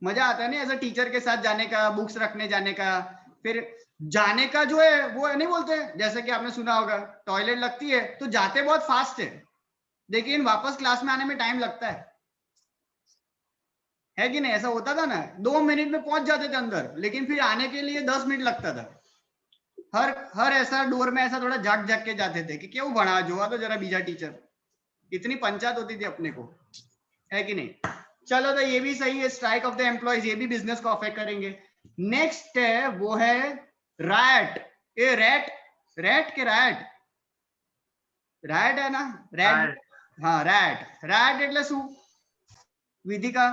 मजा आता है ना ऐसा टीचर के साथ जाने का, बुक्स रखने जाने का। फिर जाने का जो है वो नहीं बोलते, जैसे कि आपने सुना होगा टॉयलेट लगती है तो जाते बहुत फास्ट है, लेकिन वापस क्लास में आने में टाइम लगता है कि नहीं? ऐसा होता था ना, 2 मिनट में पहुंच जाते थे अंदर, लेकिन फिर आने के लिए 10 मिनट लगता था। हर ऐसा डोर में ऐसा थोड़ा झक झक के जाते थे कि क्यों बना जो तो जरा बीजा टीचर, इतनी पंचायत होती थी अपने को, है कि नहीं? चलो तो ये भी सही है, स्ट्राइक ऑफ द एम्प्लॉयज, ये भी बिजनेस को अफेक्ट करेंगे। नेक्स्ट है वो है रायट। ए रैट, रैट के रायट, रायट है ना, रैट, हाँ रैट, रैट એટલે શું विधिका?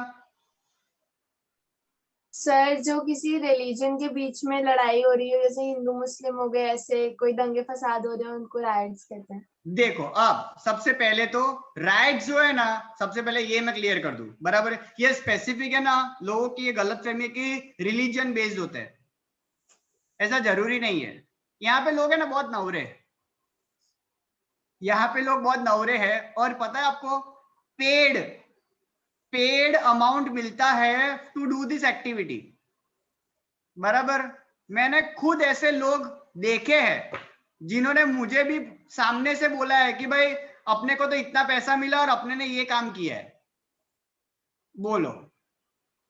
सर जो किसी रिलीजन के बीच में लड़ाई हो रही है, जैसे हिंदू मुस्लिम हो गए, ऐसे कोई दंगे फसाद हो रहे हैं, उनको राइट्स कहते हैं। देखो अब सबसे पहले तो राइट्स जो है ना, सबसे पहले ये मैं क्लियर कर दूं, बराबर है? ये स्पेसिफिक है ना, लोगों की ये गलतफहमी है कि रिलीजन बेस्ड होता है, ऐसा जरूरी नहीं है। यहाँ पे लोग है ना बहुत नवरे, यहाँ पे लोग बहुत नवरे हैं, और पता है आपको पेड अमाउंट मिलता है टू डू दिस एक्टिविटी, बराबर? मैंने खुद ऐसे लोग देखे हैं जिन्होंने मुझे भी सामने से बोला है कि भाई अपने को तो इतना पैसा मिला और अपने ने ये काम किया है। बोलो,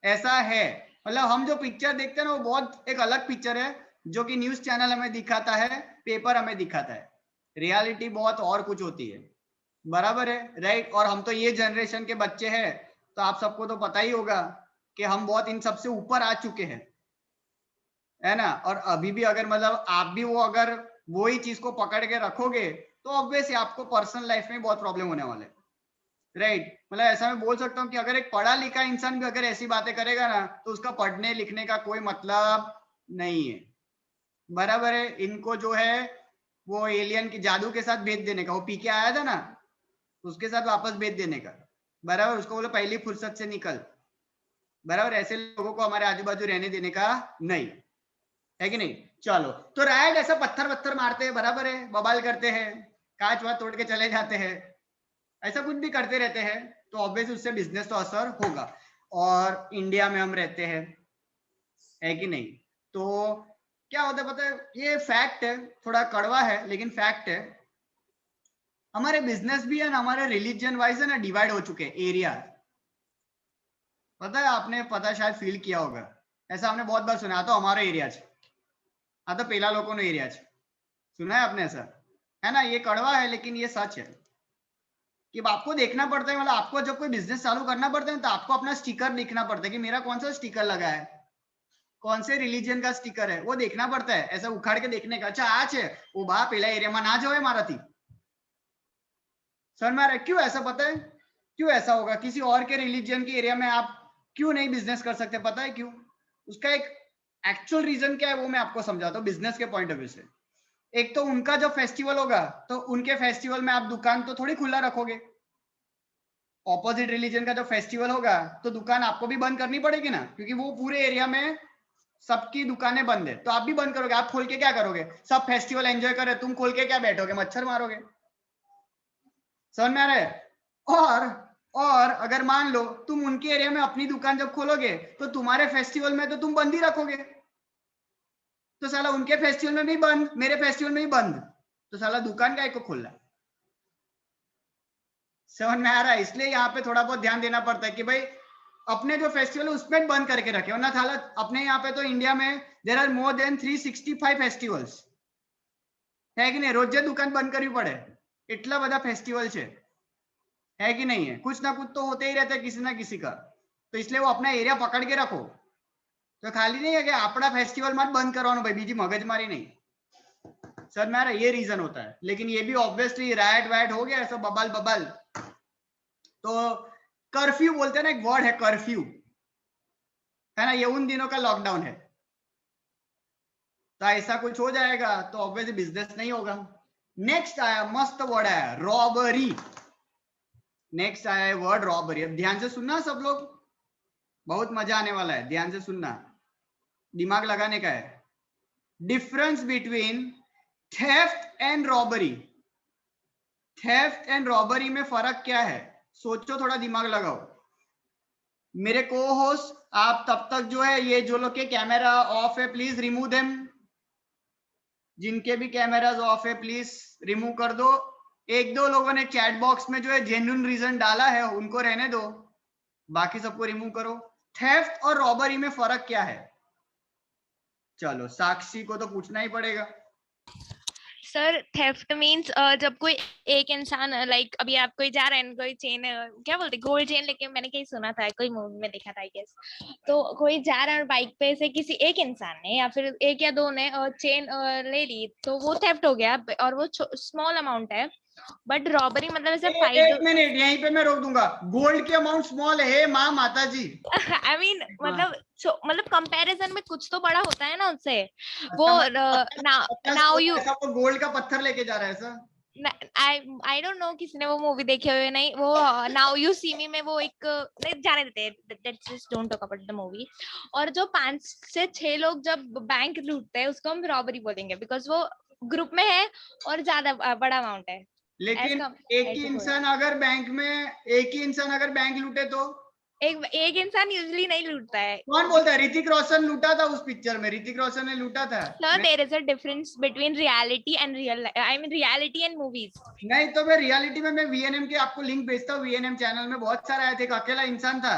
ऐसा है? मतलब हम जो पिक्चर देखते हैं ना, वो बहुत एक अलग पिक्चर है जो कि न्यूज चैनल हमें दिखाता है, पेपर हमें दिखाता है, रियलिटी बहुत और कुछ होती है, बराबर है? राइट। और हम तो ये जनरेशन के बच्चे हैं, तो आप सबको तो पता ही होगा कि हम बहुत इन सबसे ऊपर आ चुके हैं, है ना? और अभी भी अगर मतलब आप भी वो अगर वही चीज को पकड़ के रखोगे तो ऑब्वियसली आपको पर्सनल लाइफ में बहुत प्रॉब्लम होने वाले, राइट? मतलब ऐसा मैं बोल सकता हूँ कि अगर एक पढ़ा लिखा इंसान भी अगर ऐसी बातें करेगा ना, तो उसका पढ़ने लिखने का कोई मतलब नहीं है, बराबर है? इनको जो है वो एलियन की जादू के साथ भेज देने का, वो पी के आया था ना, उसके साथ वापस भेज देने का, बराबर? उसको बोलो पहली फुर्सत से निकल, बराबर? ऐसे लोगों को हमारे आजू बाजू रहने देने का नहीं, है कि नहीं? चलो तो रायट ऐसा पत्थर मारते हैं, बराबर है? बवाल करते हैं, कांच वाच तोड़ के चले जाते हैं, ऐसा कुछ भी करते रहते हैं, तो ऑब्वियसली उससे बिजनेस तो असर होगा। और इंडिया में हम रहते हैं, है कि नहीं? तो क्या होता है पता है, ये फैक्ट है, थोड़ा कड़वा है लेकिन फैक्ट है, हमारे बिजनेस भी है ना, हमारे रिलीजन वाइज है ना डिवाइड हो चुके हैं एरिया। पता है आपने, पता शायद फील किया होगा, ऐसा हमने बहुत बार सुना, तो हमारा एरिया हाँ तो पहला लोगों ने एरिया सुना है आपने, ऐसा है ना? ये कड़वा है लेकिन ये सच है कि आपको देखना पड़ता है, मतलब आपको जब कोई बिजनेस चालू करना पड़ता है तो आपको अपना स्टिकर दिखना पड़ता है कि मेरा कौन सा स्टिकर लगा है, कौन से रिलीजन का स्टिकर है, वो देखना पड़ता है। ऐसा उखाड़ के देखने का, अच्छा आज है वो बा पहला एरिया में ना जाओ मारा थी सर मारा, क्यों ऐसा? पता है क्यों ऐसा होगा? किसी और के रिलीजन के एरिया में आप क्यों नहीं बिजनेस कर सकते? पता है क्यों? उसका एक एक्चुअल रीजन क्या है वो मैं आपको समझाता हूँ बिजनेस के पॉइंट ऑफ व्यू से। एक तो उनका जब फेस्टिवल होगा तो उनके फेस्टिवल में आप दुकान तो थोड़ी खुला रखोगे, ऑपोजिट रिलीजन का जब फेस्टिवल होगा तो दुकान आपको भी बंद करनी पड़ेगी ना, क्योंकि वो पूरे एरिया में सबकी दुकानें बंद है, तो आप भी बंद करोगे। आप खोल के क्या करोगे? सब फेस्टिवल एंजॉय कर रहे, तुम खोल के क्या बैठोगे? मच्छर मारोगे, समझ में आ रहा है? और अगर मान लो तुम उनके एरिया में अपनी दुकान जब खोलोगे तो तुम्हारे फेस्टिवल में तो तुम बंद ही रखोगे, तो साला उनके फेस्टिवल में भी बंद, मेरे फेस्टिवल में भी बंद, तो साला दुकान का एक को खोलना। समझ में आ रहा है? इसलिए यहाँ पे थोड़ा बहुत ध्यान देना पड़ता है कि भाई अपने जो फेस्टिवल है उसमें बंद करके रखे, वरना साला अपने यहाँ पे तो इंडिया में there are more than 365 festivals, है कि नहीं? रोजे दुकान बंद करनी पड़े, इतना बड़ा फेस्टिवल है कि नहीं है? कुछ ना कुछ तो होते ही रहता है किसी ना किसी का, तो इसलिए वो अपना एरिया पकड़ के रखो। तो खाली नहीं है कि अपना फेस्टिवल मत बंद करवानो भाई, बीजी मगजमारी नहीं। सर मेरा ये रीजन होता है, लेकिन ये भी ऑब्वियसली राइट वाइट हो गया ऐसा बबल, तो कर्फ्यू बोलते हैं ना, एक वर्ड है कर्फ्यू, है ना? ये उन दिनों का लॉकडाउन है, तो ऐसा कुछ हो जाएगा तो ऑब्वियसली बिजनेस नहीं होगा। नेक्स्ट आया मस्त वर्ड आया रॉबरी, नेक्स्ट आया है वर्ड रॉबरी। अब ध्यान से सुनना सब लोग, बहुत मजा आने वाला है, ध्यान से सुनना, दिमाग लगाने का है। Difference between theft and robbery, theft and robbery में फर्क क्या है? सोचो, थोड़ा दिमाग लगाओ। मेरे को होस्ट आप तब तक जो है ये जो लोग के कैमरा ऑफ है प्लीज रिमूव देम, जिनके भी कैमराज ऑफ है प्लीज रिमूव कर दो। एक दो लोगों ने चैट बॉक्स में जो है जेन्युइन रीजन डाला है उनको रहने दो, बाकी सबको रिमूव करो। थेफ्ट और रॉबरी में फर्क क्या है? चलो साक्षी को तो पूछना ही पड़ेगा। सर थेफ्ट मीन्स जब कोई एक इंसान लाइक अभी आप कोई जा रहे हैं, कोई चेन क्या बोलते गोल्ड चेन लेके, मैंने कहीं सुना था, कोई मूवी में देखा था आई गेस, तो कोई जा रहा है और बाइक पे से किसी एक इंसान ने या फिर एक या दो ने चेन ले ली, तो वो थेफ्ट हो गया और वो स्मॉल अमाउंट है। बट रॉबरी मतलब ऐसे एक मिनट यहीं पे मैं रोक दूंगा, गोल्ड की अमाउंट स्मॉल है माँ माता जी। आई मीन मतलब कंपैरिजन में कुछ तो बड़ा होता है ना उससे। वो नाउ यू वो गोल्ड का पत्थर लेके जा रहा है सर। आई डोंट नो किसने वो मूवी देखी हुई नहीं, वो नाउ यू सी मी में वो एक नहीं जाने देते, let's just don't talk about the movie. और जो 5 से 6 लोग जब बैंक लूटते हैं उसको हम रॉबरी बोलेंगे, बिकॉज वो ग्रुप में है और ज्यादा बड़ा अमाउंट है। लेकिन एक ही इंसान अगर बैंक लूटे तो एक इंसान यूजुअली नहीं लूटता है। कौन बोलता है? ऋतिक रोशन लूटा था उस पिक्चर में, ऋतिक रोशन ने लूटा था। Sir there is a difference between reality and real, I mean reality and movies. नहीं तो मैं रियलिटी में मैं वीएनएम के आपको लिंक भेजता हूँ, वीएनएम चैनल में बहुत सारा आया था, एक अकेला इंसान था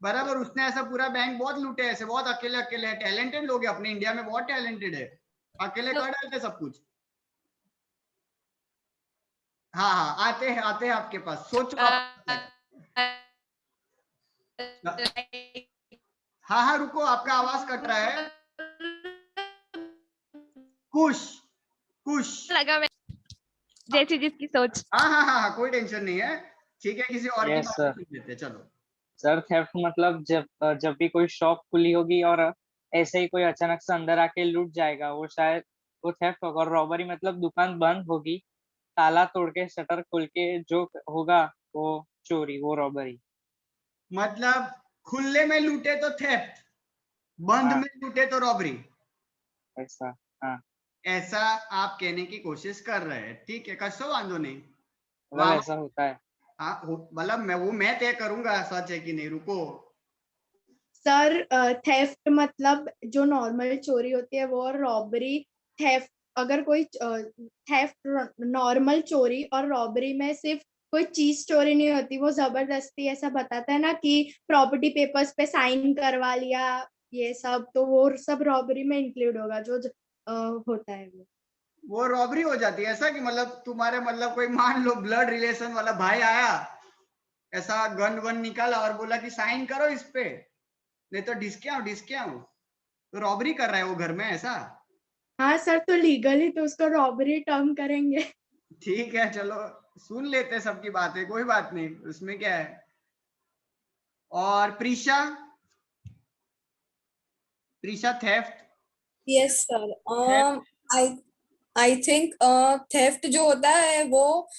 बराबर, उसने ऐसा पूरा बैंक बहुत लूटे, ऐसे बहुत अकेले टैलेंटेड लोग हैं अपने इंडिया में, बहुत टैलेंटेड है, अकेले कर डालते सब कुछ। हाँ आते हैं आपके पास, सोचो हाँ रुको आपका आवाज कट रहा है। कुश लगा मैं जैसी जिसकी सोच। हाँ कोई टेंशन नहीं है, ठीक है, किसी और की बात सुन लेते। चलो सर थेफ्ट मतलब जब भी कोई शॉप खुली होगी और ऐसे ही कोई अचानक से अंदर आके लूट जाएगा, वो शायद वो थेफ्ट होगा। और रॉबरी मतलब दुकान बंद होगी, ताला तोड़ के शटर खोल के जो होगा वो चोरी, वो रॉबरी। मतलब खुले में लूटे तो थेफ्ट, बंद में लूटे तो रॉबरी, ऐसा? हाँ ऐसा आप कहने की कोशिश कर रहे हैं, ठीक है, कसो वांदो नहीं, ऐसा होता है। हाँ मतलब मैं तय करूंगा सच है कि नहीं। रुको सर थेफ्ट मतलब जो नॉर्मल चोरी होती है वो, और रॉबरी थेफ्ट अगर कोई थेफ्ट नॉर्मल चोरी और रॉबरी में सिर्फ कोई चीज चोरी नहीं होती, वो जबरदस्ती ऐसा बताता है ना कि प्रॉपर्टी पेपर्स पे साइन करवा लिया ये सब, तो वो सब रॉबरी में इंक्लूड होगा जो होता है वो रॉबरी हो जाती है। ऐसा कि मतलब तुम्हारे मतलब कोई मान लो ब्लड रिलेशन वाला भाई आया, ऐसा गन वन निकाला और बोला कि साइन करो इस पे, नहीं तो डिस्के आओ, तो रॉबरी कर रहा है वो घर में, ऐसा? हाँ सर, तो लीगली तो उसको रॉबरी टर्म करेंगे। ठीक है चलो सुन लेते सबकी बातें, कोई बात नहीं, उसमें क्या है। और Prisha theft? Yes sir, I think theft जो होता है वो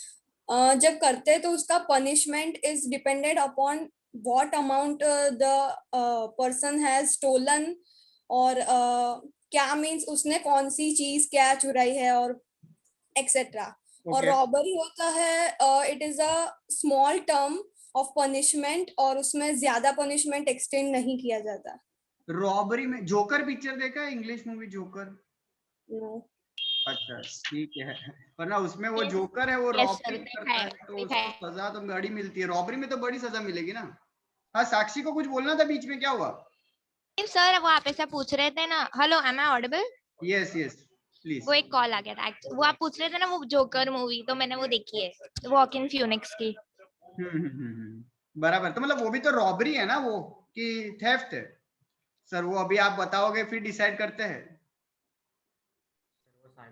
जब करते हैं तो उसका punishment is depended upon what amount the person has stolen, और क्या मीन्स उसने कौन सी चीज क्या चुराई है और एक्सेट्रा। और रॉबरी होता है it is a small term of punishment, और उसमें ज्यादा पनिशमेंट एक्सटेंड नहीं किया जाता। रॉबरी में जोकर पिक्चर देखा है, इंग्लिश मूवी जोकर? नो। अच्छा ठीक है, वरना उसमें वो जोकर है, वो रॉबरी करता है तो उसको सजा तो बड़ी मिलती है, रॉबरी में तो बड़ी सजा मिलेगी ना। हाँ साक्षी को कुछ बोलना था बीच में, क्या हुआ? सर वो आप ऐसा पूछ रहे थे ना, hello am I audible? Yes please. वो एक कॉल आ गया था, वो आप पूछ रहे थे ना वो जोकर मूवी, तो मैंने वो देखी है, वॉकिन फ्यूनिक्स की। बराबर, तो मतलब वो भी तो रॉबरी है ना वो, कि थेफ्ट है? सर वो अभी आप बताओगे फिर डिसाइड करते हैं,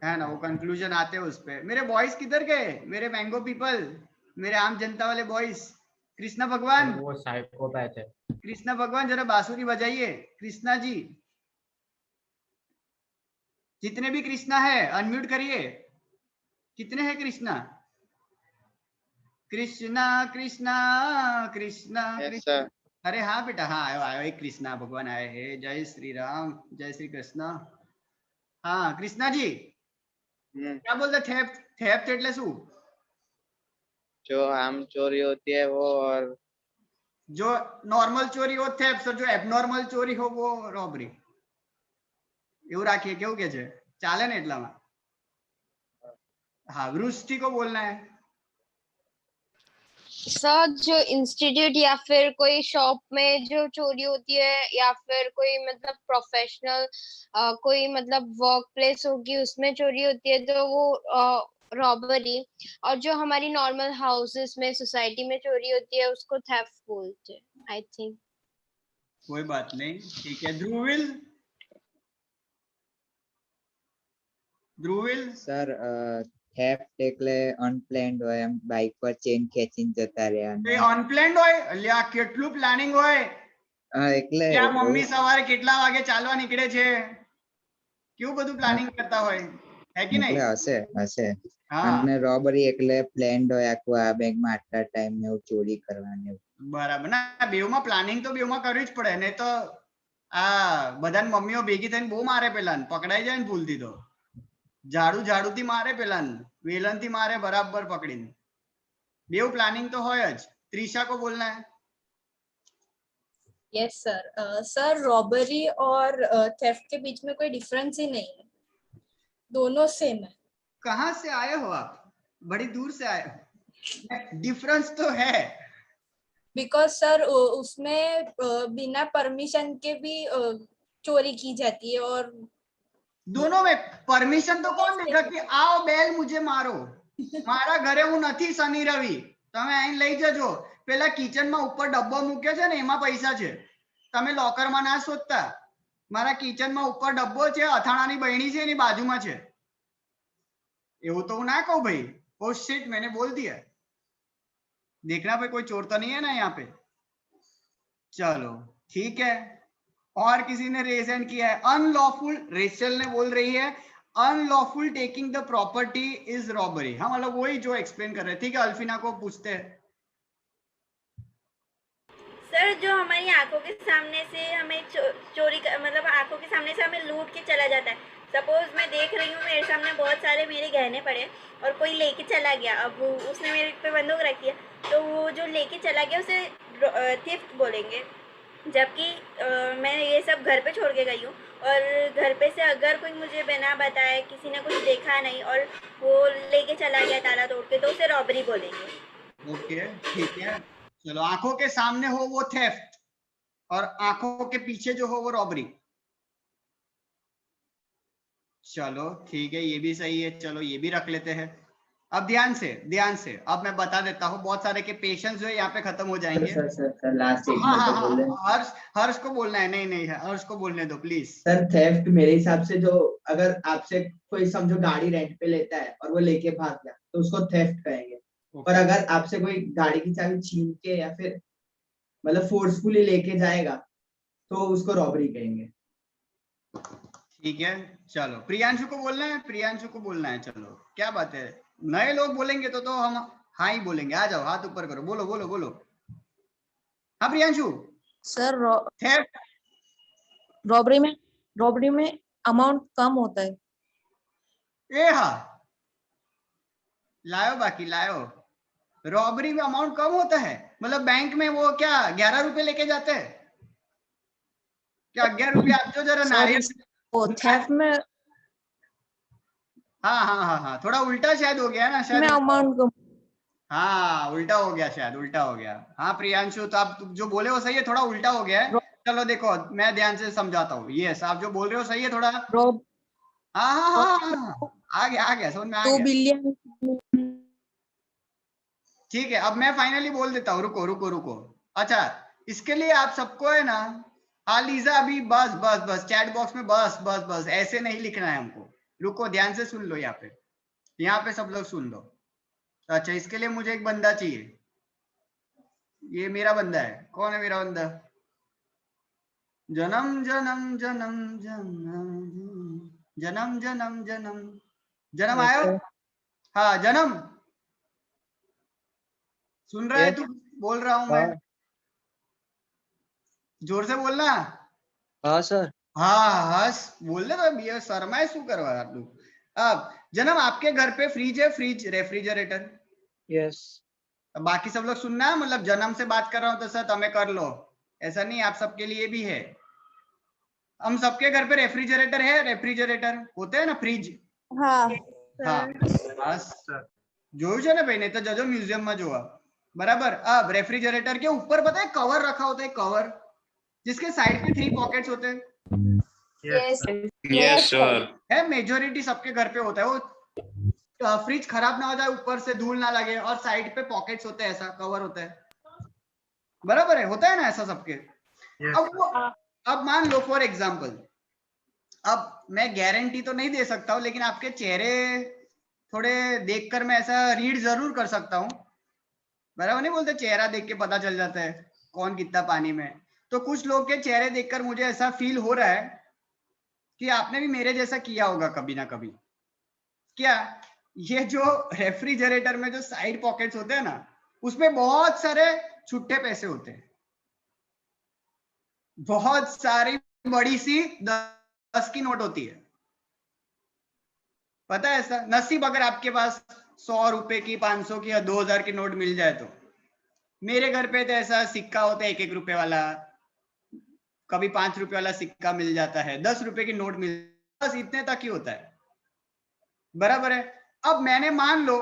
है ना, वो कंक्लूजन आते हैं उस पे। मेरे बॉयज किधर गए, मेरे मैंगो पीपल, मेरे आम जनता वाले बॉयज? कृष्णा भगवान, वो साइकोपैथ है। कृष्णा भगवान जरा बांसुरी बजाइए, कृष्णा जी, जितने भी कृष्णा है अनम्यूट करिए। कितने हैं कृष्णा? कृष्णा कृष्णा कृष्णा कृष्णा। अरे हाँ बेटा, हाँ आयो एक कृष्णा भगवान आए हैं, जय श्री राम, जय श्री कृष्णा। हाँ कृष्णा जी क्या बोलते? थेफ्ट એટલે શું? जो आम चोरी होती है वो, और जो નોર્મલ ચોરી હો થેફ્ટ, સર જો એબનોર્મલ ચોરી હો वो રોબરી. એવું રાખીએ, કેવું કે છે? ચાલે ને એટલામાં? हाँ, वृष्टि को बोलना है. सर जो इंस्टीट्यूट या फिर कोई शॉप में जो चोरी होती है, या फिर कोई मतलब प्रोफेशनल कोई मतलब वर्क प्लेस होगी उसमें चोरी होती है तो वो रॉबरी, और जो हमारी नॉर्मल हाउसेस में सोसाइटी में चोरी होती है उसको थेफ्ट बोलते हैं आई थिंक. कोई बात नहीं, ठीक है. ध्रुविल, ध्रुविल સર થેફ્ટ એટલે અનપ્લેન્ડ હોય, એમ બાઇક પર ચેન ખેંચીને જતા રહ્યા. એ અનપ્લેન્ડ હોય? અલ્યા કેટલું પ્લાનિંગ હોય. એટલે કે આ મમ્મી સવારે કેટલા વાગે ચાલવા નીકળે છે, કેવું બધું પ્લાનિંગ કરતા હોય, હે કે નહીં? હશે હશે. હા અને રોબરી એટલે પ્લેન્ડ હોય આખું, આ બેંકમાં આટલા ટાઈમ ને એવું ચોરી કરવાની. બરાબર. ના, બેવમાં પ્લાનિંગ તો બેવમાં કરવી જ પડે, નહીં તો આ બધાની મમ્મીઓ ભેગી થઈને બહુ મારે, પેલાને પકડાઈ જાય ને ભૂલથી તો ઝાડુથી મારે, પેલાને વેલનથી મારે બરાબર પકડીને. બેવ પ્લાનિંગ તો હોય જ. त्रिशा को बोलना है. Yes sir. सर रॉबरी और थेफ्ट के बीच में कोई डिफरेंस ही नहीं है, दोनों सेम है. कहाँ से आए हो आप? बड़ी दूर से आए हो. डिफरेंस तो है, बिकॉज सर उसमें बिना परमिशन के भी चोरी की जाती है, और दोनों में परमिशन तो कौन देगा कि आओ बेल मुझे मारो, મારા ઘરે હું નથી શનિ રવિ, તમે અહીં લઈ જજો. પેલા કિચનમાં ઉપર ડબ્બો મૂક્યો છે ને એમાં પૈસા છે, તમે લોકરમાં ના શોધતા. મારા કિચનમાં ઉપર ડબ્બો છે, અથાણાની બહેણી છે, એની બાજુમાં છે. એવું તો હું ના કહું ભાઈ. ओ शिट, मैंने बोल दिया. देखना भाई कोई चोर तो नहीं है ना यहाँ पे. चलो ठीक है. और किसी ने रेज हैंड किया है. अनलॉफुल, रेचल ने बोल रही है unlawful taking the property is robbery. हाँ मतलब वही जो एक्सप्लेन कर रहे हैं. ठीक है, अल्फिना को पूछते हैं. सर जो हमारी आंखों के सामने से हमें चोरी मतलब आंखों के सामने से हमें लूट के चला जाता है. सपोज मैं देख रही हूँ मेरे सामने बहुत सारे मेरे गहने पड़े और कोई लेके चला गया, अब उसने मेरे पे बंदूक रखी है तो वो जो लेके चला गया उसे थेफ्ट बोलेंगे, जबकि मैं ये सब घर पे छोड़ के गई हूँ और घर पे से अगर कोई मुझे बिना बताए किसी ने कुछ देखा नहीं और वो लेके चला गया ताला तोड़ के तो उसे रॉबरी बोलेंगे. ओके ठीक है. चलो, आंखों के सामने हो वो थेफ्ट और आंखों के पीछे जो हो वो रॉबरी. चलो ठीक है, ये भी सही है. चलो ये भी रख लेते हैं. अब ध्यान से अब मैं बता देता हूँ. बहुत सारे के पेशेंस जो है यहाँ पे खत्म हो जाएंगे. सर लास्ट एक हाँ, मिनट बोल रहे हैं. हर्ष को बोलना है. नहीं हर्ष को बोलने दो प्लीज. सर थेफ्ट मेरे हिसाब से, जो अगर आपसे कोई समझो गाड़ी रेंट पे लेता है और वो लेके भाग गया तो उसको थेफ्ट कहेंगे. और अगर आपसे कोई गाड़ी की चाबी छीन के या फिर मतलब फोर्सफुली लेके जाएगा तो उसको रॉबरी कहेंगे. ठीक है. चलो प्रियांशु को बोलना है. चलो क्या बात है, नए लोग बोलेंगे तो हम हाँ ही बोलेंगे. आ जाओ, हाथ ऊपर करो, बोलो. हाँ प्रियांशु. सर थेफ्ट रॉबरी में अमाउंट कम होता है. ए हाँ, लायो. रॉबरी में अमाउंट कम होता है मतलब बैंक में वो क्या 11 रुपए लेके जाते हैं क्या? 11 रुपए आप जो जरा नारियल. थेफ्ट में हाँ, थोड़ा उल्टा शायद हो गया ना शायद. अमाउंट कम. हाँ उल्टा हो गया. हाँ प्रियांशु, तो आप जो बोले वो सही है, थोड़ा उल्टा हो गया है. चलो देखो मैं ध्यान से समझाता हूँ. यस, आप जो बोल रहे हो सही है थोड़ा. हाँ आ गया समझ में आ गया. 2 बिलियन. ठीक है, अब मैं फाइनली बोल देता हूँ. रुको. अच्छा, इसके लिए आप सबको है ना, हाँ लीजा अभी बस चैट बॉक्स में बस ऐसे नहीं लिखना है हमको. रुको, ध्यान से सुन लो. यहाँ पे सब लोग सुन लो. अच्छा, इसके लिए मुझे एक बंदा चाहिए. ये मेरा बंदा है. कौन है मेरा बंदा? जन्म आयो. हाँ जन्म, सुन रहा है तू? बोल रहा हूं मैं. जोर से बोलना. हाँ सर. हाँ बोल दे. शर्मा शू करवा तू. अब जन्म, आपके घर पे फ्रिज है? Fridge, refrigerator? यस. अब बाकी सब लोग सुनना, मतलब जन्म से बात कर रहा हूँ तो सर तमें कर लो, ऐसा नहीं, आप सबके लिए भी है। हम सबके घर पे रेफ्रिजरेटर है, रेफ्रिजरेटर होते हैं ना, फ्रिज। हाँ हाँ बस જોયું છે ને ભાઈ, નહીં તો જજો મ્યુઝિયમ માં જોવા, બરાબર। अब रेफ्रिजरेटर के ऊपर पता है कवर रखा होता है, कवर जिसके साइड पे 3 पॉकेट्स होते हैं। Yes sir. है मेजोरिटी सबके घर पे होता है वो। फ्रिज खराब ना हो जाए, ऊपर से धूल ना लगे, और साइड पे पॉकेट्स होते हैं, ऐसा कवर होता है, बराबर है, होता है ना ऐसा सबके। अब वो, अब मान लो फॉर एग्जांपल, अब मैं गारंटी तो नहीं दे सकता हूँ, लेकिन आपके चेहरे थोड़े देखकर मैं ऐसा रीड जरूर कर सकता हूँ, बराबर नहीं बोलते, चेहरा देख के पता चल जाता है कौन कितना पानी में। तो कुछ लोग के चेहरे देखकर मुझे ऐसा फील हो रहा है कि आपने भी मेरे जैसा किया होगा कभी ना कभी। क्या ये जो रेफ्रिजरेटर में जो साइड पॉकेट्स होते हैं ना, उसमें बहुत सारे छुट्टे पैसे होते हैं, बहुत सारी बड़ी सी 10 की नोट होती है, पता है ऐसा। नसीब अगर आपके पास 100 रुपए की, 500 की या 2000 की नोट मिल जाए तो। मेरे घर पे तो ऐसा सिक्का होता है 1-1 रुपए वाला, कभी 5 रुपए वाला सिक्का मिल जाता है, 10 रुपए की नोट मिल, बस इतने तक ही होता है, बराबर है। अब मैंने मान लो,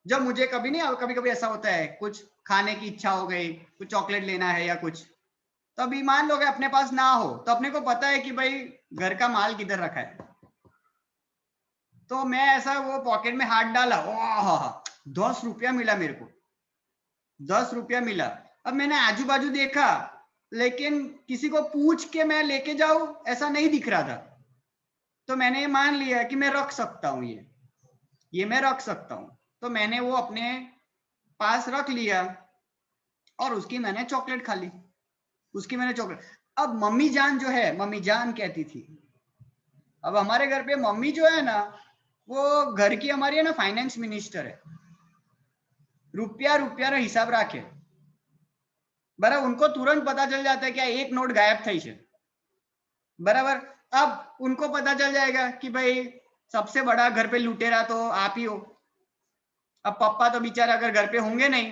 जब मुझे कभी नहीं, कभी कभी ऐसा होता है, कुछ खाने की इच्छा हो गई, कुछ चॉकलेट लेना है या कुछ, तो अभी मान लो कि अपने पास ना हो, तो अपने को पता है कि भाई घर का माल किधर रखा है, तो मैं ऐसा वो पॉकेट में हाथ डाला, ओह 10 रुपया मिला मेरे को, 10 रुपया मिला। अब मैंने आजू बाजू देखा, लेकिन किसी को पूछ के मैं लेके जाऊं ऐसा नहीं दिख रहा था, तो मैंने ये मान लिया कि मैं रख सकता हूँ, ये मैं रख सकता हूँ, तो मैंने वो अपने पास रख लिया और उसकी मैंने चॉकलेट खा ली, उसकी मैंने चॉकलेट। अब मम्मी जान जो है, मम्मी जान कहती थी, अब हमारे घर पे मम्मी जो है ना, वो घर की हमारी है ना फाइनेंस मिनिस्टर है, रुपया रुपया रा हिसाब राखे, बराबर। उनको तुरंत पता चल जाता है क्या एक नोट गायब થઈ છે, बराबर। अब उनको पता चल जाएगा कि भाई सबसे बड़ा घर पे लुटेरा तो आप ही हो। अब पापा तो बेचारा अगर घर पे होंगे नहीं,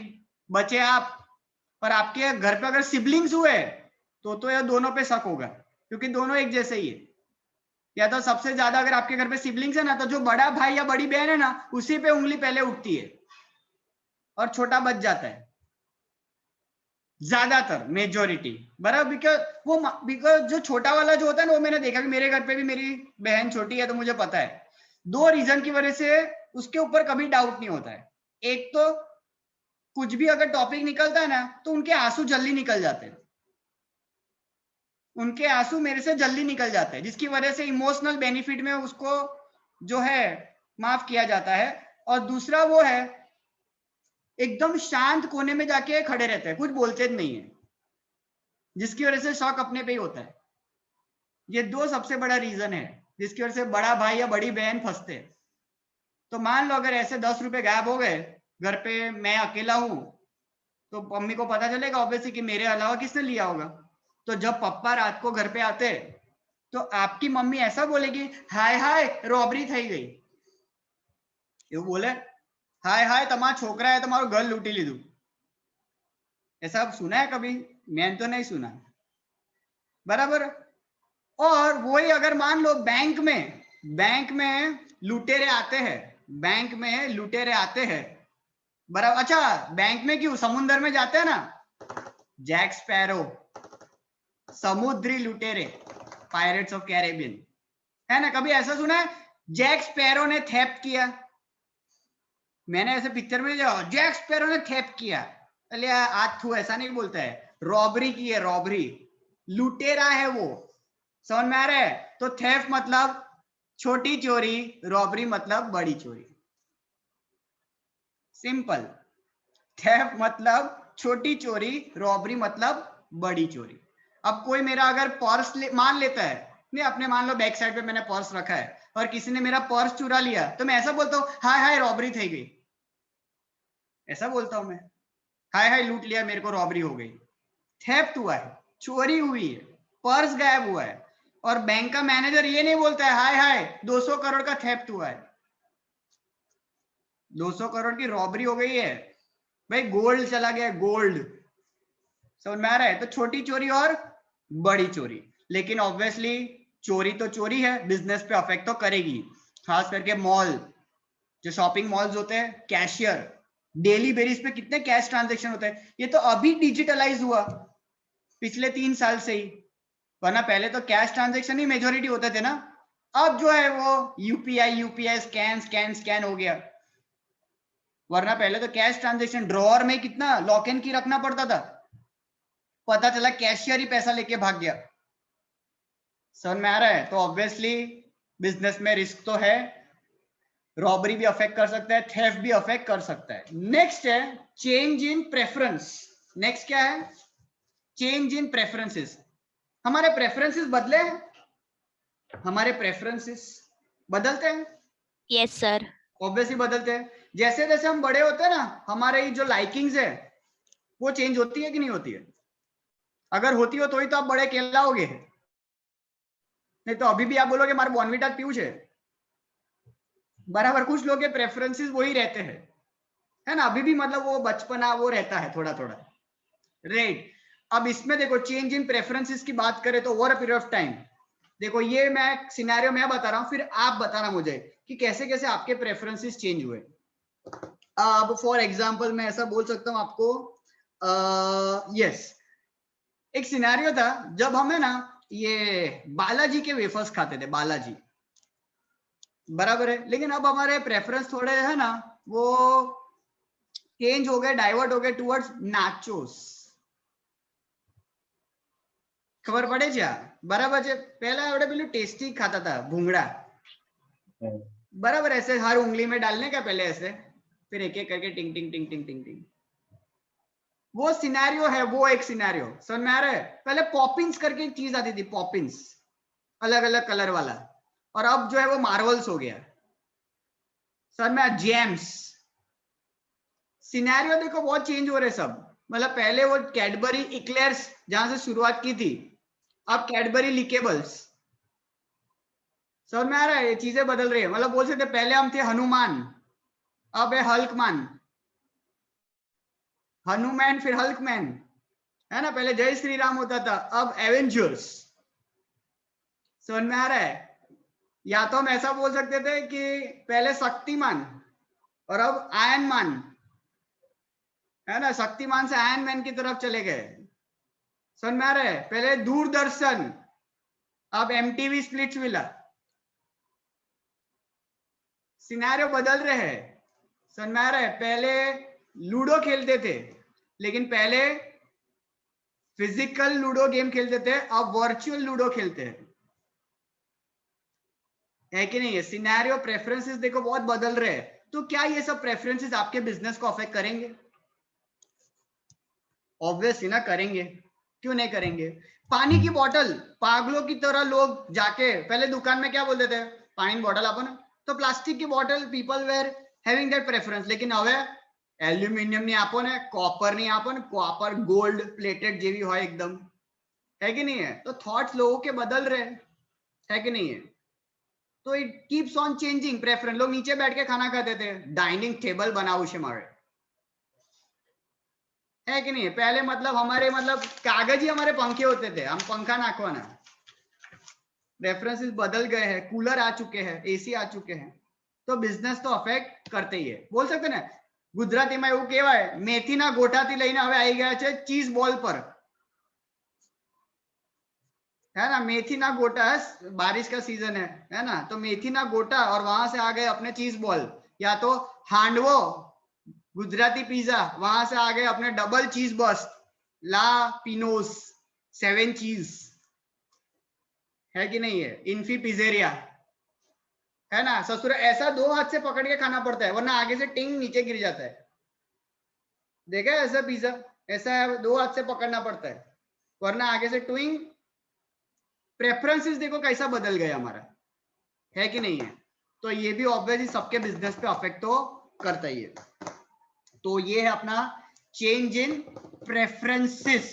बचे आप, पर आपके घर पे अगर सिबलिंग्स हुए तो ये दोनों पे शक होगा, क्योंकि दोनों एक जैसे ही है। या तो सबसे ज्यादा अगर आपके घर पे सिबलिंग्स है ना, तो जो बड़ा भाई या बड़ी बहन है ना, उसी पे उंगली पहले उठती है और छोटा बच जाता है, ज्यादातर मेजोरिटी, बराबर। बिकॉज जो छोटा वाला जो होता है ना, वो मैंने देखा कि मेरे घर पे भी मेरी बहन छोटी है, तो मुझे पता है 2 रीजन की वजह से उसके ऊपर कभी डाउट नहीं होता है। एक तो कुछ भी अगर टॉपिक निकलता है ना, तो उनके आंसू जल्दी निकल जाते हैं, उनके आंसू मेरे से जल्दी निकल जाते हैं, जिसकी वजह से इमोशनल बेनिफिट में उसको जो है माफ किया जाता है। और दूसरा वो है, एकदम शांत कोने में जाके खड़े रहते हैं, कुछ बोलते नहीं है, जिसकी वजह से शौक अपने पे ही होता है। ये 2 सबसे बड़ा रीजन है जिसकी वजह से बड़ा भाई या बड़ी बहन फंसते हैं। तो मान लो अगर ऐसे 10 रुपए गायब हो गए घर पे, मैं अकेला हूं, तो मम्मी को पता चलेगा ऑब्वियसली कि मेरे अलावा किसने लिया होगा। तो जब पप्पा रात को घर पे आते, तो आपकी मम्मी ऐसा बोलेगी, हाय हाय रॉबरी થઈ ગઈ, એવું बोले, हाय हाय તમારા છોકરાએ તમારું घर लूटी લીધું। ऐसा आप सुना है कभी? मैंने तो नहीं सुना, बराबर। और वही अगर मान लो बैंक में लुटेरे आते हैं, बैंक में लुटेरे आते हैं, बराबर। अच्छा, बैंक में क्यों, समुद्र में जाते हैं ना, जैक स्पैरो, समुद्री लुटेरे, पायरेट्स ऑफ कैरेबियन, है ना। कभी ऐसा सुना है जैक स्पैरो ने थेफ्ट किया? मैंने ऐसे पिक्चर में जो जैक स्पैरो ने थेफ्ट किया, अरे आज थू ऐसा नहीं बोलता है, रॉबरी की है, रॉबरी, लुटेरा है वो, समझ में आ रहा है। तो थेफ्ट मतलब छोटी चोरी, रॉबरी मतलब बड़ी चोरी, सिंपल। थेफ्ट मतलब छोटी चोरी, रॉबरी मतलब बड़ी चोरी। अब कोई मेरा अगर पर्स मान लेता है, नहीं अपने मान लो बैक साइड पे मैंने पर्स रखा है और किसी ने मेरा पर्स चुरा लिया, तो मैं ऐसा बोलता हूँ, हाय हाय रॉबरी થઈ गई, ऐसा बोलता हूं मैं, हाय हाय लूट लिया मेरे को, रॉबरी हो गई। थेफ्ट हुआ है, चोरी हुई है, पर्स गायब हुआ है। और बैंक का मैनेजर ये नहीं बोलता है, हाय हाय 200 करोड़ का थेफ्ट हुआ है, 200 करोड़ की रॉबरी हो गई है, भाई गोल्ड चला गया, गोल्ड, समझ में आ रहा है? तो छोटी चोरी और बड़ी चोरी, लेकिन ऑब्वियसली चोरी तो चोरी है, बिजनेस पे अफेक्ट तो करेगी। खास करके मॉल, जो शॉपिंग मॉल्स होते हैं, कैशियर डेली बेसिस पे कितने कैश ट्रांजैक्शन होते हैं, ये तो अभी डिजिटलाइज हुआ पिछले 3 साल से ही, वरना पहले तो कैश ट्रांजैक्शन ही मेजोरिटी होते थे ना। अब जो है वो यूपीआई स्कैन हो गया, वरना पहले तो कैश ट्रांजैक्शन ड्रॉअर में कितना लॉक एंड की रखना पड़ता था, पता चला कैशियर ही पैसा लेके भाग गया। समझ में आ रहा है? तो ऑब्वियसली बिजनेस में रिस्क तो है, रॉबरी भी अफेक्ट कर सकता है, थेफ्ट भी अफेक्ट कर सकता है। नेक्स्ट है चेंज इन प्रेफरेंस। नेक्स्ट क्या है? Change in preferences. हमारे प्रेफरेंसेस बदले हैं, हमारे प्रेफरेंसेस बदलते हैं। Yes sir. ऑब्वियसली बदलते हैं, जैसे जैसे हम बड़े होते हैं ना, हमारे जो लाइकिंग्स है वो चेंज होती है कि नहीं होती है? अगर होती हो तो ही तो आप बड़े कहलाओगे, नहीं तो अभी भी आप बोलोगे मारे बॉर्नविटा पीयूष है, बराबर। कुछ लोग के प्रेफरेंसेस वही रहते हैं, है ना, अभी भी मतलब वो बचपना वो रहता है थोड़ा थोड़ा, राइट। अब इसमें देखो चेंज इन प्रेफरेंसेस की बात करें तो over a period of time, देखो ये मैं सिनेरियो मैं बता रहा हूं, फिर आप बताना मुझे कि कैसे कैसे आपके प्रेफरेंसेस चेंज हुए। अब फॉर एग्जांपल मैं ऐसा बोल सकता हूं आपको, यस, एक सिनेरियो था जब हम है ना ये बालाजी के वेफर्स खाते थे, बालाजी, बराबर है, लेकिन अब हमारे प्रेफरेंस थोड़े है ना वो चेंज हो गए, डाइवर्ट हो गए टुवर्ड्स नाचोस। खबर पड़े છે? बराबर છે। पहला આપણે પેલું टेस्टी खाता था भूंगड़ा, बराबर, ऐसे हर उंगली में डालने का पहले ऐसे, फिर एक एक करके टिंग टिंग टिंग टिंग टिंग टिंग, वो सिनेरियो है, वो एक सिनेरियो समझ में आ रहा है। पहले पॉपिंस करके एक चीज आती थी, पॉपिंस अलग अलग कलर वाला, और अब जो है वो मार्वल्स हो गया, समझ में, जेम्स। सिनेरियो देखो बहुत चेंज हो रहे सब, मतलब पहले वो कैडबरी इक्लेयर्स जहां से शुरुआत की थी, अब कैडबरी लिकेबल्स, समझ में आ रहा है, ये चीजें बदल रही है। मतलब बोल सकते पहले हम थे हनुमान, अब है हल्कमान, हनुमान फिर हल्कमैन, है ना, पहले जय श्री राम होता था, अब एवेंजर्स, समझ में आ रहा है। या तो हम ऐसा बोल सकते थे कि पहले शक्तिमान और अब आयरन मैन, है ना, शक्तिमान से आयरन मैन की तरफ चले गए, समझ में आ रहा है। पहले दूरदर्शन, अब एमटीवी स्प्लिट्स विला, सिनेरियो बदल रहे हैं, समझ में आ रहा है। पहले लूडो खेलते थे, लेकिन पहले फिजिकल लूडो गेम खेलते थे, अब वर्चुअल लूडो खेलते हैं, है कि नहीं है। सिनेरियो प्रेफरेंसेस देखो बहुत बदल रहे हैं, तो क्या ये सब प्रेफरेंसेस आपके बिजनेस को अफेक्ट करेंगे? ऑब्वियसली ना करेंगे, क्यों नहीं करेंगे। पानी की बोतल, पागलों की तरह लोग जाके पहले दुकान में क्या बोलते थे, पानी की बोतल आपो ना, तो प्लास्टिक की बोतल people were having that preference, लेकिन હવે एल्यूमिनियम नहीं आपो ने, कॉपर नहीं आपो ने, कॉपर गोल्ड प्लेटेड जेवी हो एकदम, है कि नहीं है। तो थॉट्स लोगों के बदल रहे हैं, है कि नहीं है। तो it keeps on changing preference. लोग नीचे बैठ के खाना खाते थे, डाइनिंग टेबल बनाओ છે मारे, है कि नहीं है। पहले मतलब हमारे मतलब कागज ही हमारे पंखे होते थे, हम पंखा नाखवाना। रेफरेंसेस बदल गए हैं, कूलर आ चुके हैं, एसी आ चुके हैं, तो बिजनेस तो अफेक्ट करते ही है। बोल सकते ना ગુજરાતીમાં એવું કહેવાય, મેથીના ગોટાથી લઈને હવે આવી ગયા છે ચીઝ બોલ પર, है ना। मेथी ना गोटा है, बारिश का सीजन है ना, तो मेथी ना गोटा, और वहां से आ गए अपने चीज बॉल, या तो हांडवो गुजराती पिज्जा, वहां से आ गए अपने डबल चीज बस, ला पिनोस 7 चीज, है कि नहीं है। इन्फी पिजेरिया, है ना, ससुर ऐसा 2 हाथ से पकड़ के खाना पड़ता है, वरना आगे से टिंग नीचे गिर जाता है। देखा है ऐसा पिज्जा, ऐसा 2 हाथ से पकड़ना पड़ता है, वरना आगे से ट्विंग। प्रेफरेंसेस देखो कैसा बदल गया हमारा, है कि नहीं है। तो ये भी ऑब्वियसली सबके बिजनेस पे अफेक्ट तो करता ही है। तो ये है अपना change in preferences.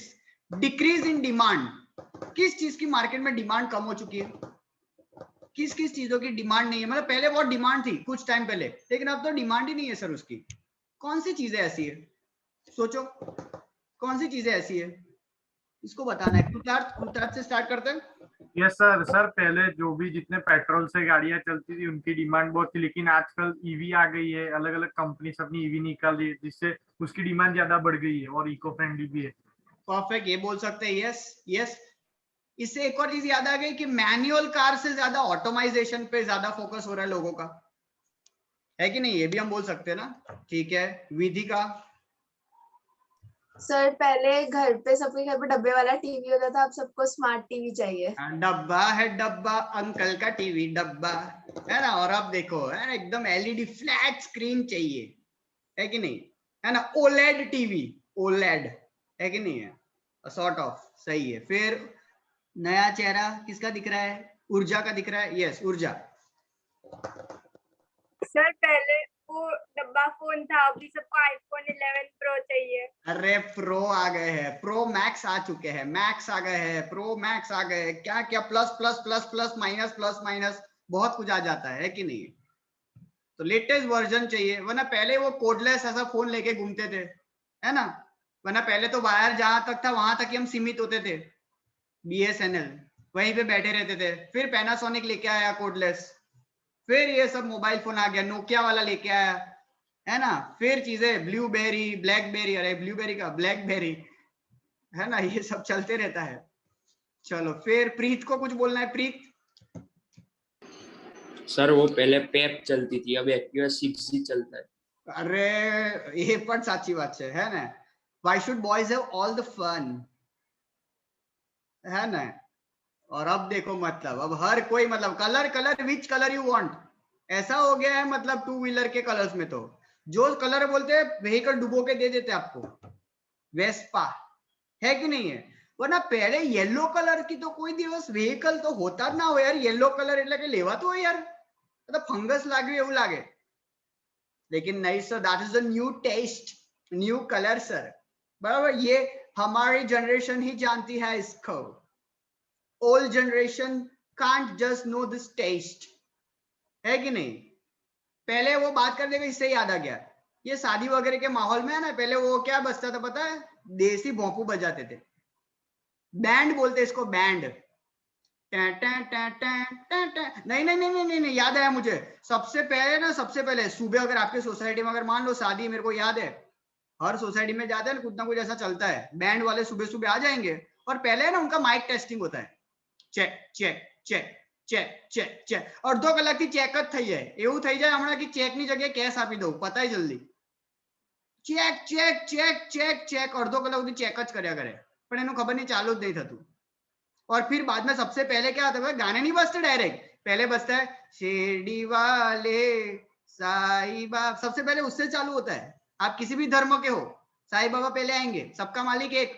Decrease in demand, किस चीज की मार्केट में डिमांड कम हो चुकी है, किस किस चीजों की डिमांड नहीं है। मतलब पहले बहुत डिमांड थी कुछ टाइम पहले, लेकिन अब तो डिमांड ही नहीं है सर उसकी। कौन सी चीजें ऐसी है सोचो कौन सी चीजें ऐसी है, इसको बताना है। कृतार्थ से स्टार्ट करते हैं। Yes sir. सर पहले जो भी जितने पेट्रोल से गाड़ियां चलती थी उनकी डिमांड बहुत थी, लेकिन आजकल ईवी आ गई है, अलग अलग कंपनी अपनी ईवी निकाली है, जिससे उसकी डिमांड ज्यादा बढ़ गई है और इको फ्रेंडली भी है। परफेक्ट, ये बोल सकते हैं यस यस। इससे एक और चीज याद आ गई कि मैनुअल कार से ज्यादा ऑटोमाइजेशन पे ज्यादा फोकस हो रहा है लोगों का, है कि नहीं? ये भी हम बोल सकते हैं ना। ठीक है, विधि का। सर पहले घर पे सबके घर पे डब्बे वाला टीवी होता था, अब सबको स्मार्ट टीवी चाहिए। डब्बा है डब्बा, अंकल का टीवी डब्बा, है ना। और अब देखो है ना, एकदम एलईडी फ्लैट स्क्रीन चाहिए, है कि नहीं? है ना, ओलेड टीवी, ओलेड, है कि नहीं? है सॉर्ट ऑफ, सही है। फिर नया चेहरा किसका दिख रहा है? ऊर्जा का दिख रहा है। यस ऊर्जा। सर पहले वो डब्बा फोन था, अभी सबको आईफोन 11 प्रो चाहिए। अरे प्रो आ गए हैं, प्रो मैक्स आ चुके हैं, मैक्स आ गए हैं, प्रो मैक्स आ गए हैं, क्या क्या plus plus plus plus minus plus minus बहुत कुछ आ जाता है कि नहीं? तो लेटेस्ट वर्जन चाहिए, वरना पहले वो कोडलेस ऐसा फोन लेके घूमते थे, है ना। वरना पहले तो वायर जहां तक था वहां तक ही हम सीमित होते थे, BSNL वहीं पे बैठे रहते थे। फिर पैनासोनिक लेके आया कोडलेस, फिर ये सब मोबाइल फोन आ गया, नोकिया वाला लेके आया, है ना। फिर चीजें ब्लूबेरी, ब्लैकबेरी, अरे ब्लूबेरी का ब्लैकबेरी, है ना, ये सब चलते रहता है। चलो फिर प्रीत को कुछ बोलना है। प्रीत। सर वो पहले पेप चलती थी, अब एक्टिवा 6G चलता है। अरे ये पण साची बात है ना। Why should boys have all the fun, है ना। और अब देखो मतलब अब हर कोई मतलब colour colour which colour you want, ऐसा हो गया है। मतलब टू व्हीलर के कलर्स में तो जो कलर बोलते हैं व्हीकल डुबो के दे देते आपको, वेस्पा, है कि नहीं है? वरना पहले येलो कलर की तो कोई दिवस व्हीकल तो होता ना हो यार। येलो कलर એટલે કે લેવાતો હોય यार, तो फंगस लाग्યું એવું लागे। लेकिन नहीं sir, that is a new taste, new colour sir, बराबर। ये हमारी जनरेशन ही जानती है इसको, old generation can't just know this taste, है कि नहीं? पहले वो बात करने में इससे याद आ गया, ये शादी वगैरह के माहौल में है ना, पहले वो क्या बजता था पता है? देसी भोंपू बजाते थे, बैंड बोलते इसको, बैंड। नहीं नहीं नहीं नहीं नहीं, याद आया मुझे। सबसे पहले ना, सबसे पहले सुबह अगर आपके सोसाइटी में अगर मान लो शादी, मेरे को याद है हर सोसाइटी में जाते हैं ना कुछ ऐसा चलता है, बैंड वाले सुबह सुबह आ जाएंगे और पहले ना उनका माइक टेस्टिंग होता है, check check check check check check, અડધો કલાકથી ચેક જ થઈ જાય, એવું થઈ જાય હમણાં કે ચેકની જગ્યાએ કેશ આપી દઉં, પતાય જલ્દી, check check check check check, અડધો કલાક સુધી ચેક જ કર્યા કરે, પણ એનું ખબર નહીં ચાલુ જ નહીં થતું। और फिर बाद में सबसे पहले क्या होता है, गाने नहीं बजते डायरेक्ट, पहले बजता है शिरडी वाले साईं बाबा, सबसे पहले उससे चालू होता है। आप किसी भी धर्म के हो, साईं बाबा पहले आएंगे, सबका मालिक एक,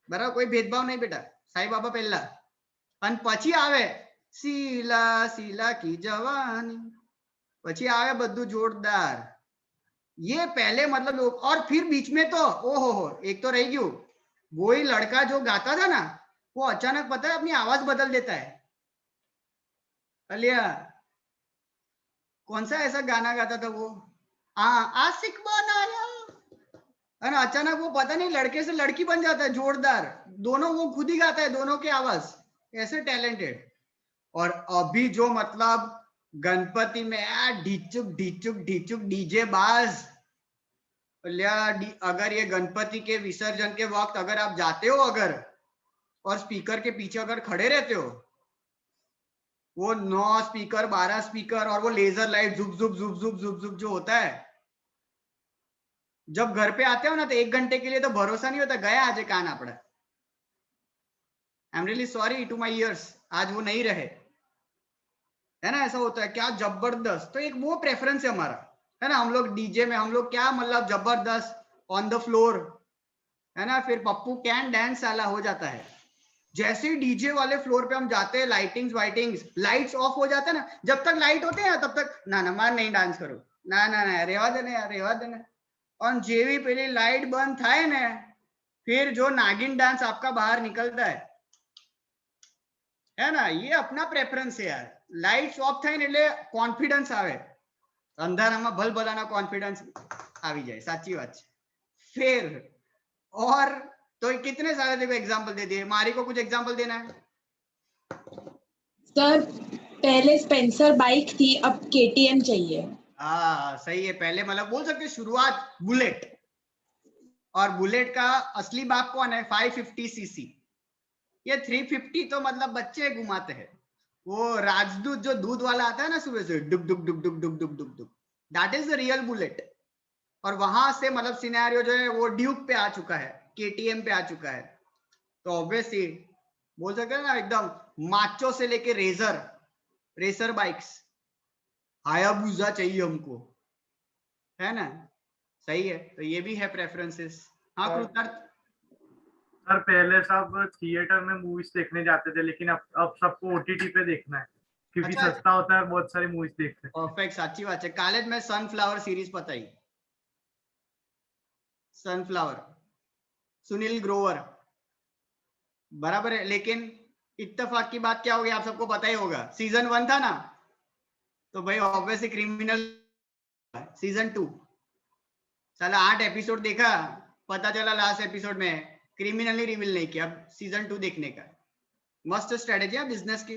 बराबर, कोई भेदभाव नहीं बेटा, साईं बाबा पहला। અને પછી આવે सीला सीला की जवानी, પછી આવે બધું જોરદાર। ये पहले मतलब लोग, और फिर बीच में तो ओहो हो, एक तो रह गयू, वही लड़का जो गाता था ना, वो अचानक पता है अपनी आवाज बदल देता है। अलिया कौन सा ऐसा गाना गाता था वो, आशिक बनाया, है ना, अचानक वो पता नहीं लड़के से लड़की बन जाता है, जोरदार, दोनों वो खुद ही गाता है, दोनों की आवाज, ऐसे टैलेंटेड। और अभी जो मतलब गणपति में ढिचुक ढिचुक ढिचुक डीजे बाज, अगर ये गणपति के विसर्जन के वक्त अगर आप जाते हो अगर और स्पीकर के पीछे अगर खड़े रहते हो, वो 9 स्पीकर 12 स्पीकर और वो लेजर लाइट जुप जुप जुप जुप जुप जुप जो होता है, जब घर पे आते हो ना तो 1 घंटे के लिए तो भरोसा नहीं होता, गया आज कान आपड़ा। I am really sorry to my ears, आज वो नहीं रहे, है ना, ऐसा होता है। क्या जबरदस्त, तो एक वो प्रेफरेंस है हमारा, है ना। हम लोग डीजे में हम लोग क्या मतलब जबरदस्त ऑन द फ्लोर, है ना, फिर पप्पू कैन डांस वाला हो जाता है। जैसे ही डीजे वाले फ्लोर पे हम जाते हैं, लाइटिंग्स वाइटिंग्स, लाइट्स ऑफ हो जाते हैं ना, जब तक लाइट होते हैं तब तक ना ना मार नहीं डांस करो, ना ना ना रेवा देने यार, रेवा देने। और जेवी पहले लाइट बंद थाय ने, फिर जो नागिन डांस आपका बाहर निकलता है ना, ये अपना प्रेफरेंस है यार। लाइट्स ऑफ થાય ને એટલે કોન્ફિડન્સ આવે, અંધારામાં ભલભલાના કોન્ફિડન્સ આવી જાય, સાચી વાત છે। फिर और तो कितने सारे देखो एग्जांपल दे दिए। मारी को कुछ एग्जांपल देना है। सर पहले स्पेंसर बाइक थी, अब केटीएम चाहिए। हाँ सही है। पहले मतलब बोल सकते शुरुआत बुलेट, और बुलेट का असली बाप कौन है? 550 सीसी। ये 350 तो मतलब बच्चे घुमाते हैं। वो राजदूत जो दूध वाला आता है ना सुबह से, डुक डुक डुक डुक डुक डुक डुक डुक, that is the real bullet. और वहां से मतलब सिनेरियो जो है वो ड्यूक पे आ चुका है, केटीएम पे आ चुका है। तो ऑब्वियसली बोल सकते हैं ना एकदम माचो से लेके रेसर बाइक्स, हायाबुसा चाहिए हमको, है ना? सही है। तो ये भी है प्रेफरेंसेस। हाँ कृतार्थ। सर पहले सब थिएटर में मूवीज देखने जाते थे, लेकिन अब सबको ओटीटी पे देखना है, क्योंकि अच्छा। सस्ता होता है, बहुत सारी मूवीज देखते हैं। परफेक्ट, साची बात है। कॉलेज में सनफ्लावर सीरीज पता ही, सनफ्लावर, सुनील ग्रोवर, बराबर है। लेकिन इत्तेफाक की बात क्या होगी, आप सबको पता ही होगा। सीजन 1 था ना, तो भाई ऑब्वियसली क्रिमिनल। सीजन 2 साला 8 एपिसोड देखा, पता चला लास्ट एपिसोड में क्रिमिनली रिवील नहीं किया। अब सीजन 2 देखने का मस्त स्ट्रेटेजी है बिजनेस की,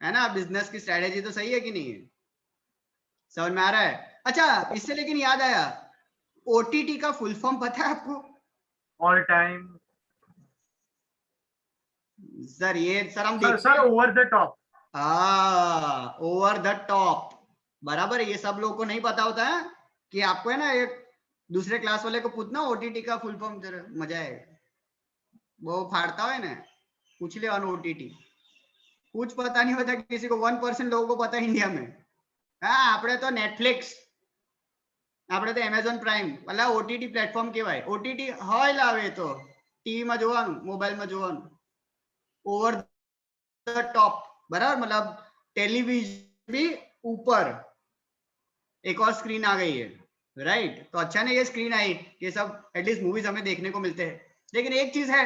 है ना? बिजनेस की स्ट्रेटेजी तो सही है कि नहीं है? समझ में आ रहा है? अच्छा, इससे लेकिन याद आया, ओटीटी का फुल फॉर्म पता है आपको? ऑल टाइम सर ये सर हम sir over the top. Over the top, बराबर है। ये सब लोगों को नहीं पता होता है कि आपको है ना, एक दूसरे क्लास वाले को पूछना ओटीटी का फुल फॉर्म, जरा मजा आएगा। वो फाड़ता है ना, पूछ ले ऑन ओटीटी। कुछ पता नहीं होता किसी को, 1% लोगों को पता है इंडिया में। हाँ, આપણે તો નેટફ્લિક્સ, આપણે તો એમેઝોન પ્રાઇમ, એટલે ઓટીટી પ્લેટફોર્મ કહેવાય। ઓટીટી હોય લાવે તો ટીવીમાં જોવાનું, મોબાઈલમાં જોવાનું। ઓવર ધ ટॉप, बराबर, मतलब टेलीविजन भी ऊपर एक और स्क्रीन आ गई है, राइट? तो अच्छा नहीं, ये स्क्रीन आई, ये सब एटलीस्ट मूवीज हमें देखने को मिलते हैं। लेकिन एक चीज है,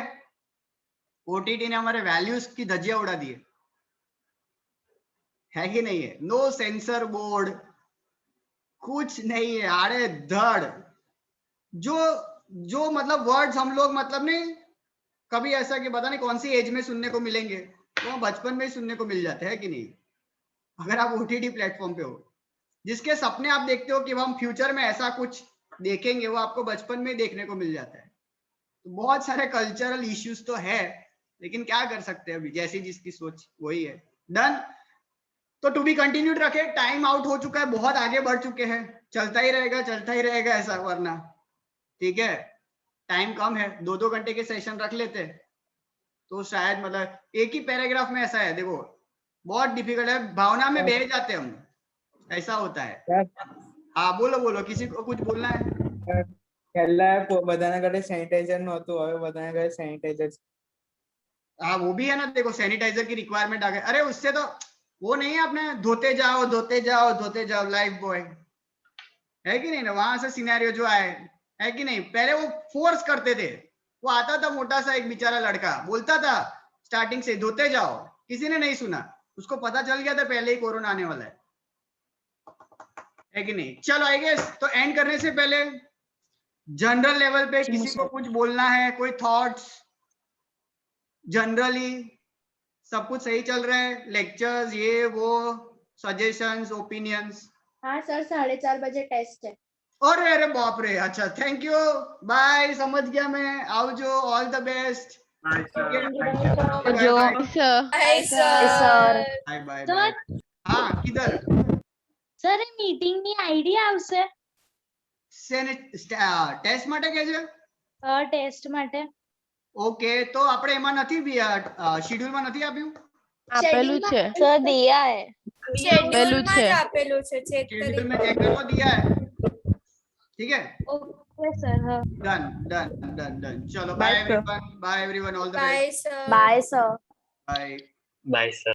ओटीटी ने हमारे वैल्यूज की धज्जियां उड़ा दी है कि नहीं है? नो सेंसर बोर्ड, कुछ नहीं है, आड़े धड़। जो मतलब वर्ड्स हम लोग मतलब नहीं कभी ऐसा कि पता नहीं कौन सी एज में सुनने को मिलेंगे, वो बचपन में ही सुनने को मिल जाते हैं कि नहीं? अगर आप ओटीटी प्लेटफॉर्म पे हो, जिसके सपने आप देखते हो कि हम फ्यूचर में ऐसा कुछ देखेंगे, वो आपको बचपन में देखने को मिल जाता है। तो बहुत सारे कल्चरल इश्यूज तो है, लेकिन क्या कर सकते हैं, अभी जैसी जिसकी सोच वही है। डन। तो टू बी कंटिन्यूड रखे, टाइम आउट हो चुका है, बहुत आगे बढ़ चुके हैं। चलता ही रहेगा ऐसा, वरना ठीक है टाइम कम है, 2-2 घंटे के सेशन रख लेते तो शायद मतलब एक ही पैराग्राफ में ऐसा है, देखो बहुत डिफिकल्ट है, भावना में बह जाते हम, ऐसा होता है। हाँ बोलो, किसी को कुछ बोलना है? બધાના ઘરે સેનિટાઈઝર નહોતું, હવે બધાના ઘરે સેનિટાઈઝર। हाँ वो भी है ना, देखो सैनिटाइजर की रिक्वायरमेंट आ गई। अरे उससे तो वो नहीं है, अपने धोते जाओ लाइफ बॉय, है कि नहीं ना? वहां से सिनेरियो जो आए, है कि नहीं? पहले वो फोर्स करते थे, वो आता था मोटा सा एक बेचारा लड़का, बोलता था स्टार्टिंग से धोते जाओ, किसी ने नहीं सुना, उसको पता चल गया था पहले ही कोरोना आने वाला है कि नहीं? चलो आई गेस तो एंड करने से पहले जनरल लेवल पे किसी को कुछ बोलना है, कोई थॉट्स? जनरली सब कुछ सही चल रहा है, लेक्चर्स ये वो, सजेशंस, ओपिनियंस? हाँ सर, 4:30 बजे टेस्ट है। अरे बाप रे, अच्छा थैंक यू, बाय, समझ गया मैं। आओ जो, all the best. Bye bye. हाँ किधर सर मीटिंग ની આઈડી આવશે ટેસ્ટ માટે કે છે? ટેસ્ટ માટે ઓકે, તો આપણે એમાં નથી શેડ્યુલમાં નથી આપ્યું? આપેલું છે સર દિયા है આપેલું છે शेड्यूल में चेक करो, दिया है, ठीक है? Okay sir. हाँ डन। चलो bye everyone, all the best. Bye sir. Bye bye sir.